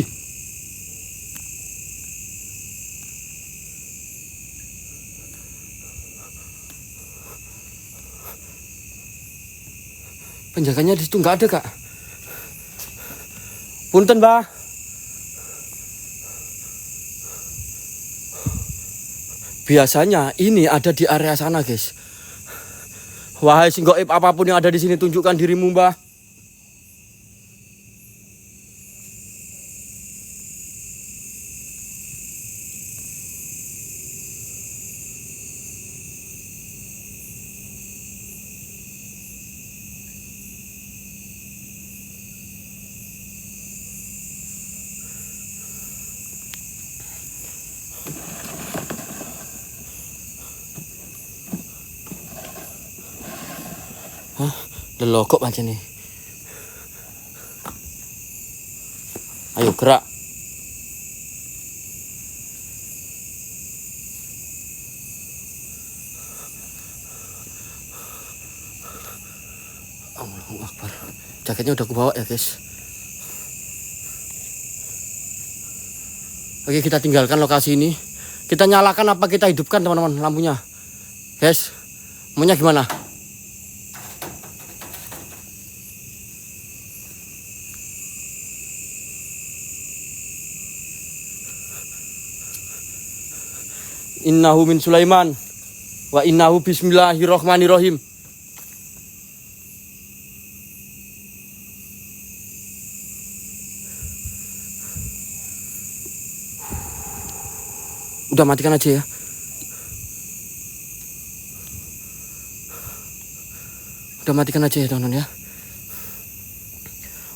Penjaganya di situ nggak ada kak. Punten bah. Biasanya ini ada di area sana guys. Wahai sing gaib apapun yang ada di sini tunjukkan dirimu mbah. Hah? Lelo kok macam ni. Ayo gerak. Allahu Akbar. Jaketnya udah aku bawa ya guys. Oke kita tinggalkan lokasi ini. Kita nyalakan apa kita hidupkan teman-teman lampunya. Guys, maunya gimana? Innahu min Sulaiman wa innahu bismillahirrahmanirrahim. Udah matikan aja ya. Udah matikan aja ya teman-teman ya.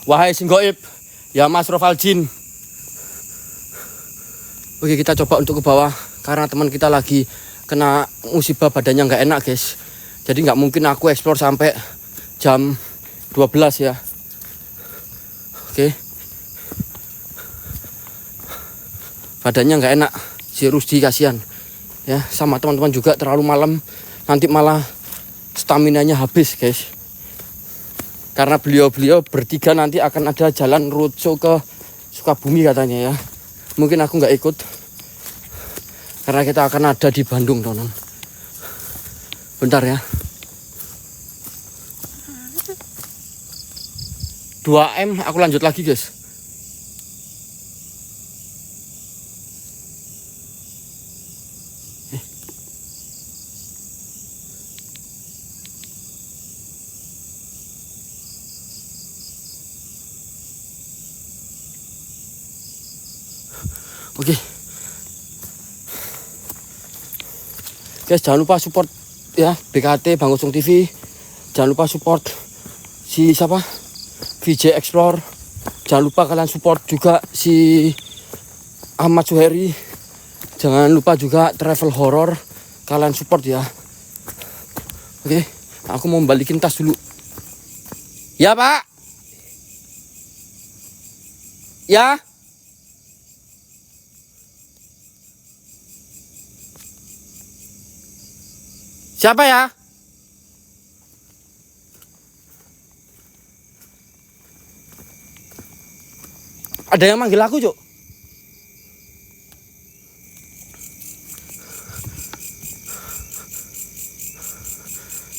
Wahai sing goib, ya Masrofal Jin. Oke, kita coba untuk ke bawah karena teman kita lagi kena musibah, badannya nggak enak guys. Jadi nggak mungkin aku explore sampai jam 12 ya. Oke. Badannya nggak enak si Rusdi, kasihan ya, sama teman-teman juga terlalu malam nanti malah staminanya habis guys, karena beliau bertiga nanti akan ada jalan roadshow ke Sukabumi katanya ya. Mungkin aku nggak ikut karena kita akan ada di Bandung teman-teman. Bentar ya. 2M aku lanjut lagi guys. Oke. Guys, jangan lupa support ya BKT Bang Usung TV. Jangan lupa support si siapa? VJ Explore. Jangan lupa kalian support juga si Ahmad Suheri. Jangan lupa juga Travel Horror. Kalian support ya. Oke, aku mau balikin tas dulu. Ya, Pak. Ya. Siapa ya? Ada yang manggil aku, Cuk.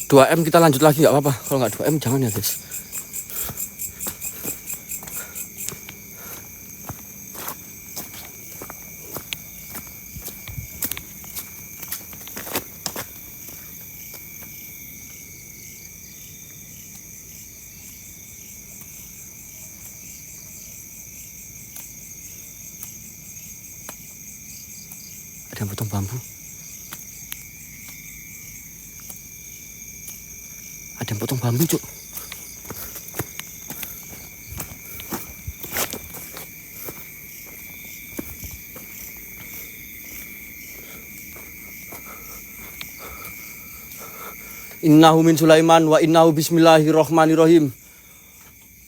Dua M kita lanjut lagi, nggak apa-apa. Kalau nggak 2M jangan ya guys. Ada yang potong bambu. Ada yang potong bambu, Cuk. Innahu min Sulaiman wa innahu bismillahirrahmanirrahim.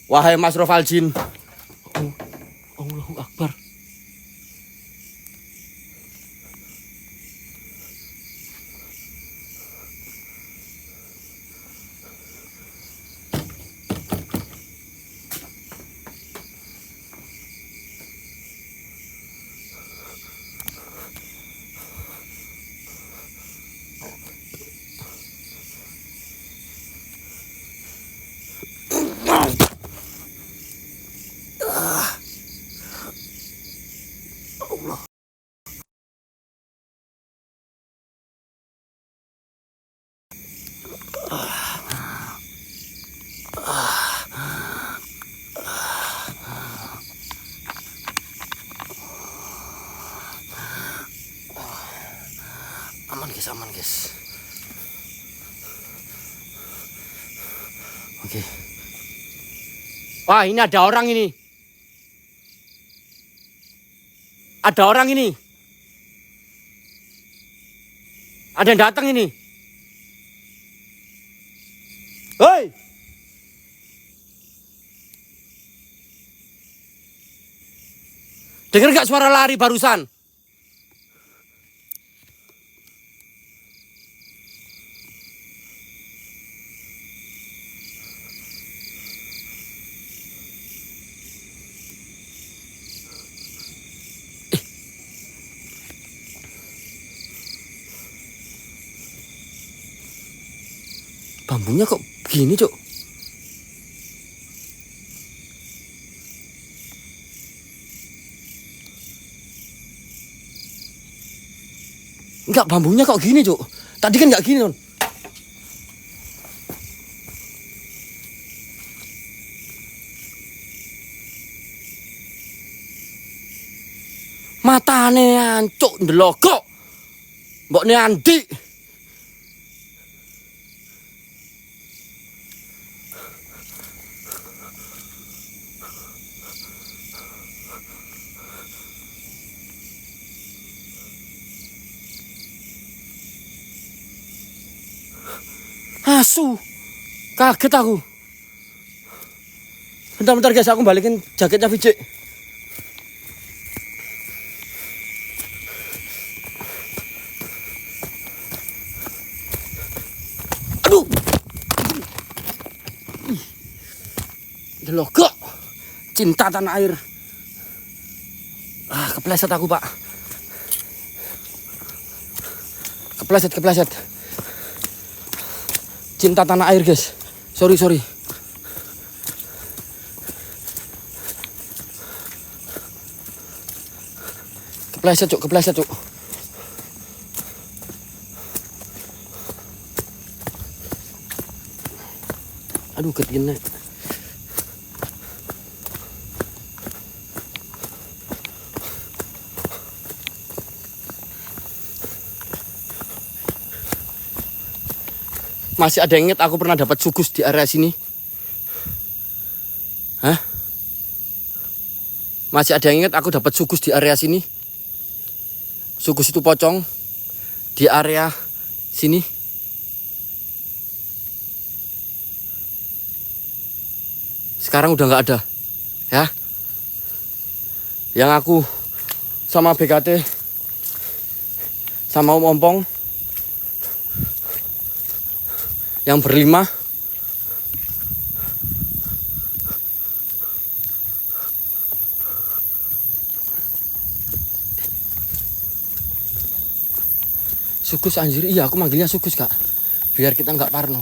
Wahai Masrofal Jin. Allahu Akbar. Aman guys. Oke. Wah, ini ada orang ini. Ada orang ini. Ada yang datang ini. Hei. Dengar gak suara lari barusan? Bambunya kok begini, Cuk? Enggak, bambunya kok gini, Cuk? Tadi kan enggak gini, Don. Matane ancuk ndelok kok. Mbokne Andi. Asu. Kaget aku. Bentar-bentar guys, aku balikin jaketnya Vijay. Aduh. Delok kok. Cinta tanah air. Kepleset aku, Pak. Kepleset. Cinta tanah air, guys. Sorry. Kepleset, Cuk. Aduh, ketinggalan. Masih ada yang inget aku pernah dapat sugus di area sini? Hah? Masih ada yang inget aku dapat sugus di area sini? Sugus itu pocong di area sini. Sekarang udah nggak ada, ya. Yang aku sama BKT sama Om Ompong yang berlima sukus anjir. Iya, aku manggilnya sukus, Kak, biar kita nggak parno.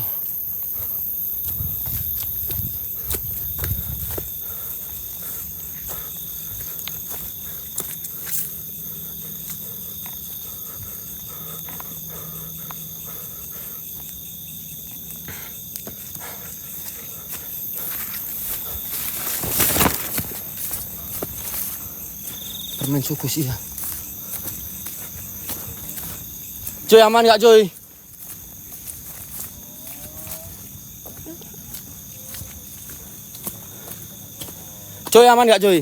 Permen sukus, iya. Coy, aman gak, Coy? Coy, aman gak, Coy?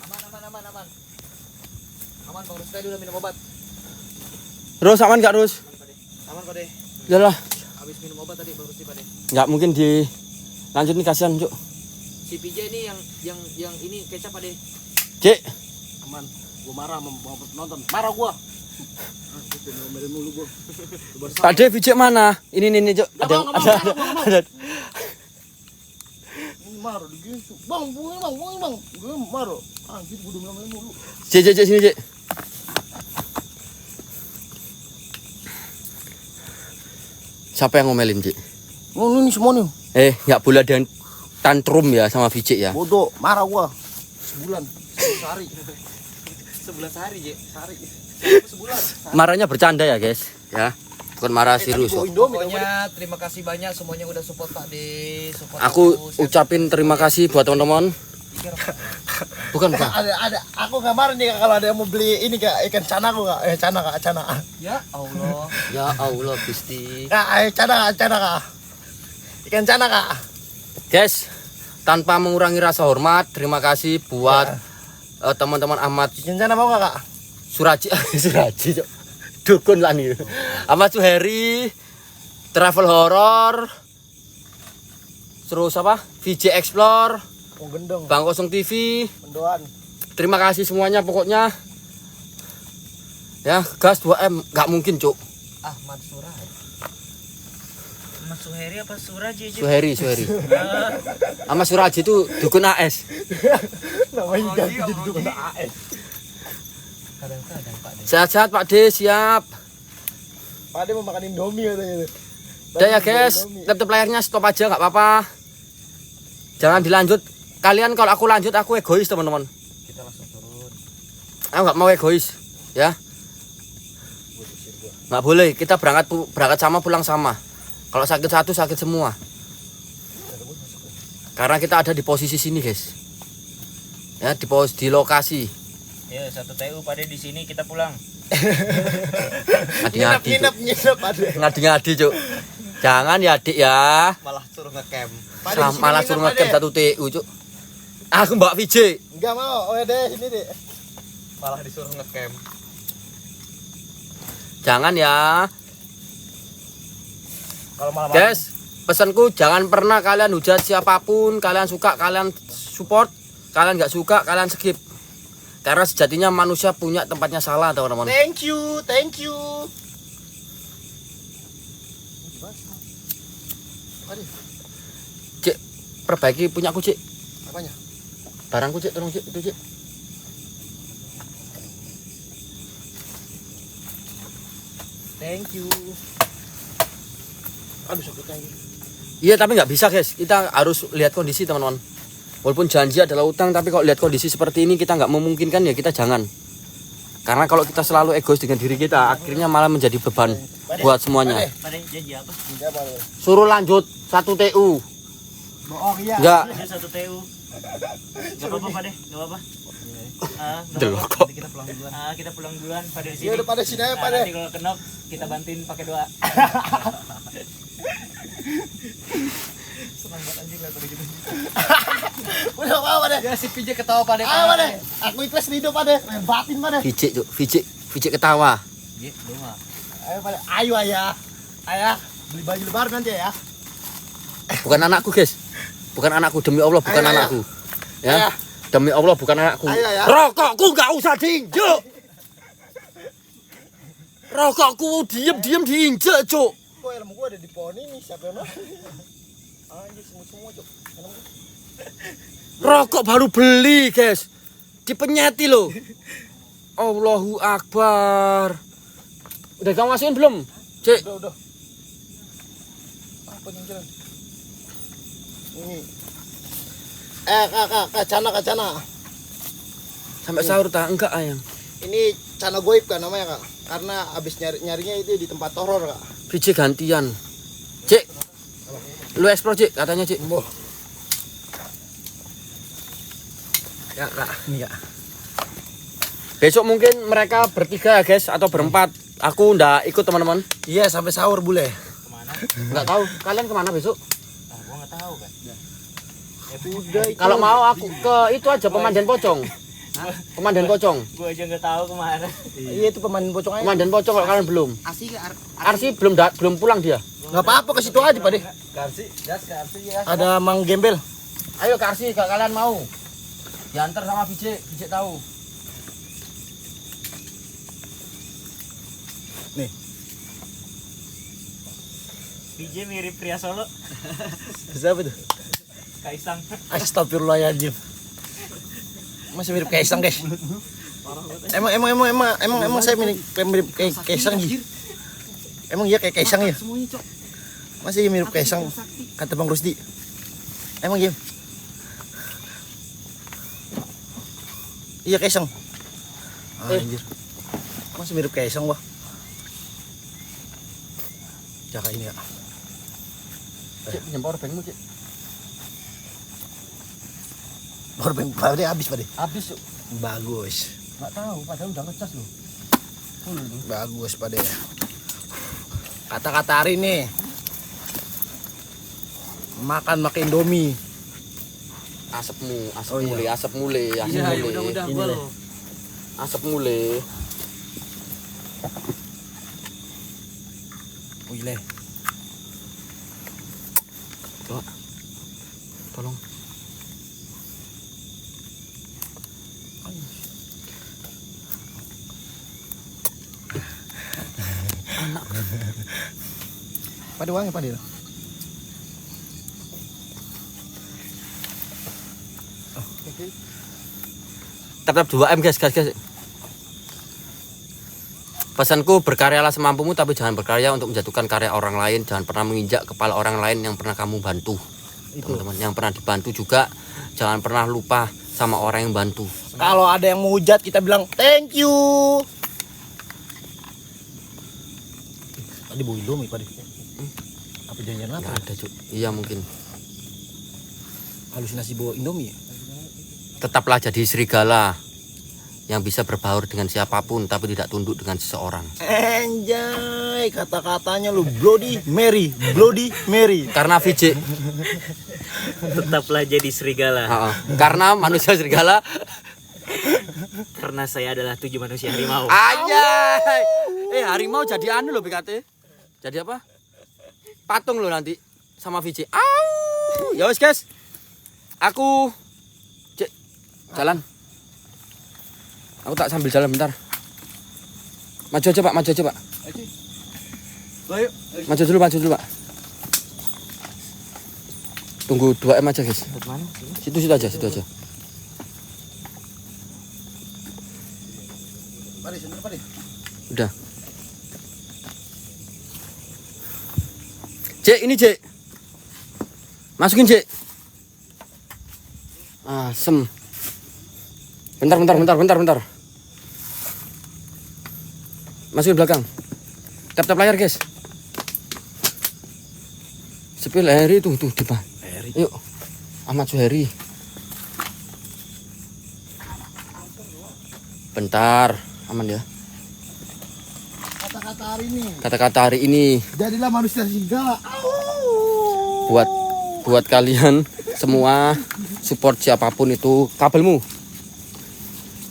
Aman. Aman, Bang Rusdi udah minum obat. Ros, aman gak, Ros? Aman, Pak De. Yalah, Habis minum obat tadi Bang Rusdi, Pak De. nggak mungkin dilanjut nih, kasihan, Cuk. Si PJ ini yang ini kecap, Pak De. Cek, Aman. Gua marah mau nonton. Marah gua. Pak De, Vijay mana? Ini, Cuk. Ada. Marah digesuk. Bang, bunyi bang. Gue marah. Anjir, gua udah ngomongin mulu. Cek, sini, Cek. Siapa yang ngomelin, Cek? Oh, ini semua nih. Nggak boleh ada tantrum ya sama Vijay ya. Bodoh, marah gua. Sebulan, sehari. Sebulan sehari, Je. Sehari. Sebulan. Marahnya bercanda ya, guys. Ya, bukan marah serius kok. Pokoknya terima kasih banyak semuanya udah support Pak De. Support Aku ucapin terima kasih buat teman-teman. Bukan. Ada. Aku nggak marah nih kalau ada yang mau beli ini kak ikan cana aku kak. Cana. Ya Allah. Ya Allah, Gusti. Kak, cana kak. Ikan cana kak. Guys, tanpa mengurangi rasa hormat, terima kasih buat teman-teman Ahmad Ikan cana mau nggak kak? Suraji, Cuk. Dukun lah nih. Ahmad Suheri, Travel Horror, terus apa? VJ Explore, Mau gendong. Bang Kosong TV. Mendoan. Terima kasih semuanya pokoknya. Ya, gas 2M, nggak mungkin, Cuk. Ahmad Suraj. Ahmad Suheri apa Suraji? Suheri. Ahmad Suraji itu dukun AS. Namanya ganti jadi dukun AS. Kadang-kadang Pak De. Sehat-sehat Pak De, siap. Pak De mau makan Indomie katanya. Udah ya guys, laptop layarnya stop aja nggak apa-apa. Jangan dilanjut. Kalian kalau aku lanjut aku egois, teman-teman. Kita langsung turun. Aku nggak mau egois, ya. Nggak boleh. Kita berangkat sama, pulang sama. Kalau sakit satu sakit semua. Karena kita ada di posisi sini, guys. Ya, di lokasi. Ya 1 TU Pade di sini kita pulang. Ngadi-ngadi, Cuk. Nginep Pade. Ngadi-ngadi, Cuk. Jangan ya, Dik ya. Malah suruh ngecamp. Malah suruh ngecamp 1 TU, Cuk. Aku Mbak VJ. Enggak mau. Oh ya deh, sini deh. Malah disuruh ngecamp. Jangan ya. Kalau malam Guys, pesanku jangan pernah kalian hujat siapapun. Kalian suka, kalian support. Kalian nggak suka, kalian skip. Karena sejatinya manusia punya tempatnya salah, teman-teman. Thank you. Cik, perbaiki punyaku, Cik. Apanya? Barangku, Cik, tolong, Cik. Itu, Cik. Thank you. Aduh sakitnya ini. Iya, tapi nggak bisa, guys. Kita harus lihat kondisi, teman-teman. Walaupun janji adalah utang, tapi kalau lihat kondisi seperti ini kita nggak memungkinkan, ya kita jangan. Karena kalau kita selalu egois dengan diri kita, akhirnya malah menjadi beban buat semuanya. Pade janji apa? Suruh lanjut 1 TU. Bohong ya. Enggak. Lanjut 1 TU. Gak apa-apa Pade, gak apa-apa. Delok kok. Kita pulang duluan. Kita pulang duluan Pade di sini. Ya udah pada sini aja Nah, Pade. nanti kalau kenok kita bantuin pakai doa. Senang banget anjing lihat gitu. Udah apa Pade? Ya si PJ ketawa Pade. Ayo Pade. Aku ikhlas hidup Pade. Batin Pade. VJ, Cuk. VJ ketawa. Iya, doa. Ayo Pade. Ayo ayah. Ayah beli baju lebaran nanti ya. Bukan anakku, guys. Bukan anakku, demi Allah bukan Ayo, ayo. anakku. Ya. Ayo. Demi Allah bukan anakku. Ayo, ya. Rokokku nggak usah diinjek. Rokokku diem diinjek, Cuk. Kok ilmu gua ada di pohon ini, siapa yang mau? Anjir semua Cuk. Rokok baru beli, guys. Dipenyeti loh. Allahu Akbar. Udah kamu masukin belum, Cik? Udah. Apa nih jalan? Ini. Kacana. Sampai sahur tak? Enggak, ayang. Ini cana goib kan namanya Kak. Karena abis nyarinya itu di tempat horor Kak. VJ gantian. Cik. Lu explore, Cik, katanya, Cik. Boh. Ya, Kak. Iya. Besok mungkin mereka bertiga, guys, atau berempat. Aku ndak ikut, teman-teman. Iya sampai sahur bule. Kemana? Nggak tahu. Kalian kemana besok? Nah, gua nggak tahu kan. Udah itu. Kalau mau aku ke itu aja Pemandian Pocong. Pemandian Pocong. Gua aja nggak tahu kemana. Iya itu pemain pocong aja. Pemandian Pocong kalau kalian belum. Arsi belum pulang dia. Enggak apa-apa ke situ aja Pak deh. Karsi, gas Karsi ya. Ada Mang Gembel. Ayo ke Arsi kalau kalian mau. Diantar sama VJ tahu. Nih. PJ mirip pria Solo. Siapa tuh? Kaisang. Astagfirullahaladzim. Masih mirip Kaisang guys. Emang saya mirip kayak Kaisang gitu. Emang iya kayak Kaisang ya? Masih mirip Kaisang kata Bang Rusdi. Emang iya? Iya Kaisang. Anjir. Masih mirip Kaisang wah. Jaga ini ya. Cik, pinjam powerbankmu, Cik. Powerbank pada habis pada. Habis, Cuk. Bagus. Enggak tahu, padahal udah ngecas loh. Full loh. Bagus pada. Kata-kata hari ini. Makan Indomie. Asap Oh, iya. mule. Iya, udah Ini gua deh. loh. Asap mule. Wih leh. Coba. Tolong. Pada wangi pada. Tetap 2M guys. Pesanku berkaryalah semampumu tapi jangan berkarya untuk menjatuhkan karya orang lain. Jangan pernah menginjak kepala orang lain yang pernah kamu bantu. Teman-teman yang pernah dibantu juga jangan pernah lupa sama orang yang bantu. Kalau ada yang mau hujat kita bilang thank you. Tadi bau Indomie pada. Apa janjian apa? Nggak ada, Cuk. Iya mungkin. Halusinasi bau Indomie. Ya? Tetaplah jadi serigala yang bisa berbaur dengan siapapun tapi tidak tunduk dengan seseorang. Anjay, kata-katanya lu Bloody Mary. Karena VJ, Tetaplah jadi serigala. karena manusia serigala. Karena saya adalah 7 manusia harimau. Anjay. Harimau jadi anu loh BKT. Jadi apa? Patung loh nanti sama VJ. Au. Ya wes guys. Aku jalan. Aku tak sambil jalan bentar. Maju aja Pak, maju aja Pak. Ayo. Maju dulu Pak. Tunggu 2M aja guys. Mana? Situ aja. Mari. Udah. Cek, ini Cek. Masukin Cek. Asem. Bentar. Masukin belakang. Tap layar guys. Sepil Heri tuh di depan. Yuk. Ahmad Suheri. Bentar, aman ya. Kata-kata hari ini. Jadilah manusia serigala. Buat kalian semua, support siapapun itu kabelmu.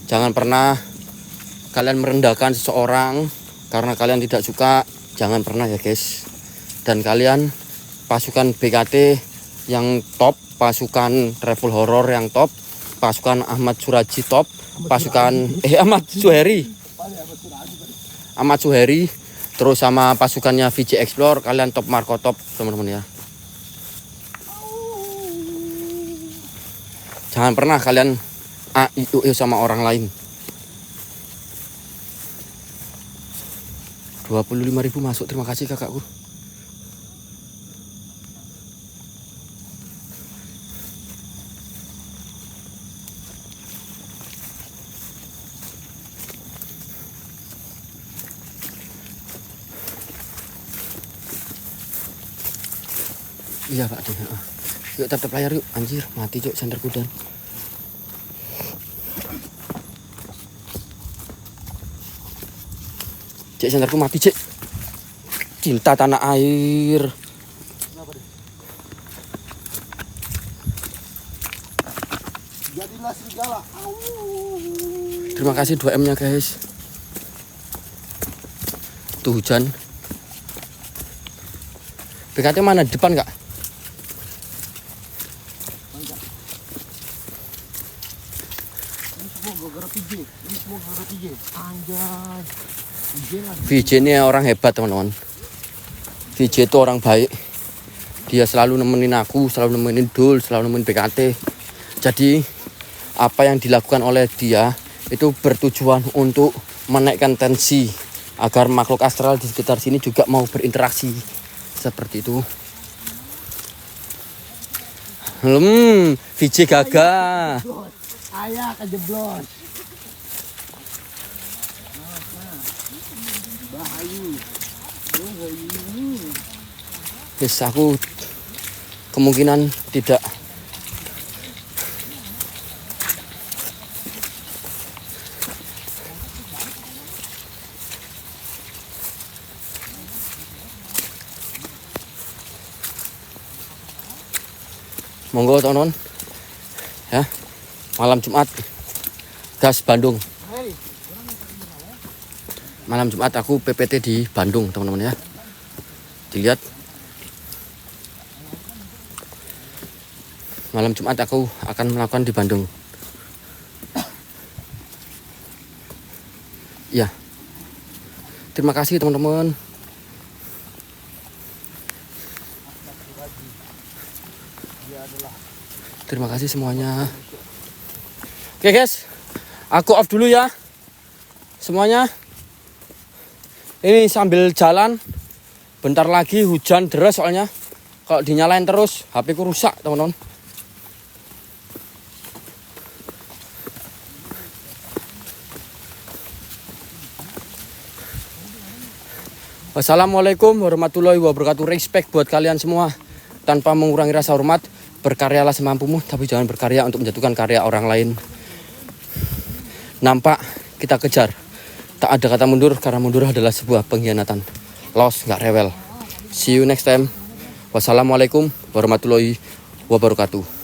Jangan pernah kalian merendahkan seseorang karena kalian tidak suka. Jangan pernah ya guys. Dan kalian pasukan BKT yang top, pasukan travel horror yang top, pasukan Ahmad Suraji top, pasukan Ahmad Suheri, terus sama pasukannya VJ Explore, kalian top Marco top teman-teman ya. Jangan pernah kalian sama orang lain. 25.000 masuk, terima kasih kakakku. Iya Pak deh. Yuk tetap layar yuk. Anjir mati cok senter kudan. Cek senterku mati cek. Cinta tanah air. Jadilah serigala. Terima kasih 2M nya guys. Tuh hujan. BKT mana di depan kak? VJ ini orang hebat teman-teman. VJ itu orang baik. Dia selalu nemenin aku, selalu nemenin Dul, selalu nemenin BKT. Jadi apa yang dilakukan oleh dia itu bertujuan untuk menaikkan tensi agar makhluk astral di sekitar sini juga mau berinteraksi seperti itu. VJ gagah. Ayah kejeblos. Yes, aku kemungkinan tidak monggo teman-teman ya, malam Jumat gas Bandung. Malam Jumat aku PPT di Bandung teman-teman ya, dilihat. Malam Jumat aku akan melakukan di Bandung. Ya, terima kasih teman-teman. Terima kasih semuanya. Oke guys, aku off dulu ya semuanya. Ini sambil jalan, bentar lagi hujan deras soalnya. Kalau dinyalain terus HP ku rusak teman-teman. Wassalamualaikum warahmatullahi wabarakatuh. Respect buat kalian semua. Tanpa mengurangi rasa hormat, berkaryalah semampumu, tapi jangan berkarya untuk menjatuhkan karya orang lain. nampak kita kejar. Tak ada kata mundur karena mundur adalah sebuah pengkhianatan. Los nggak rewel. See you next time. Wassalamualaikum warahmatullahi wabarakatuh.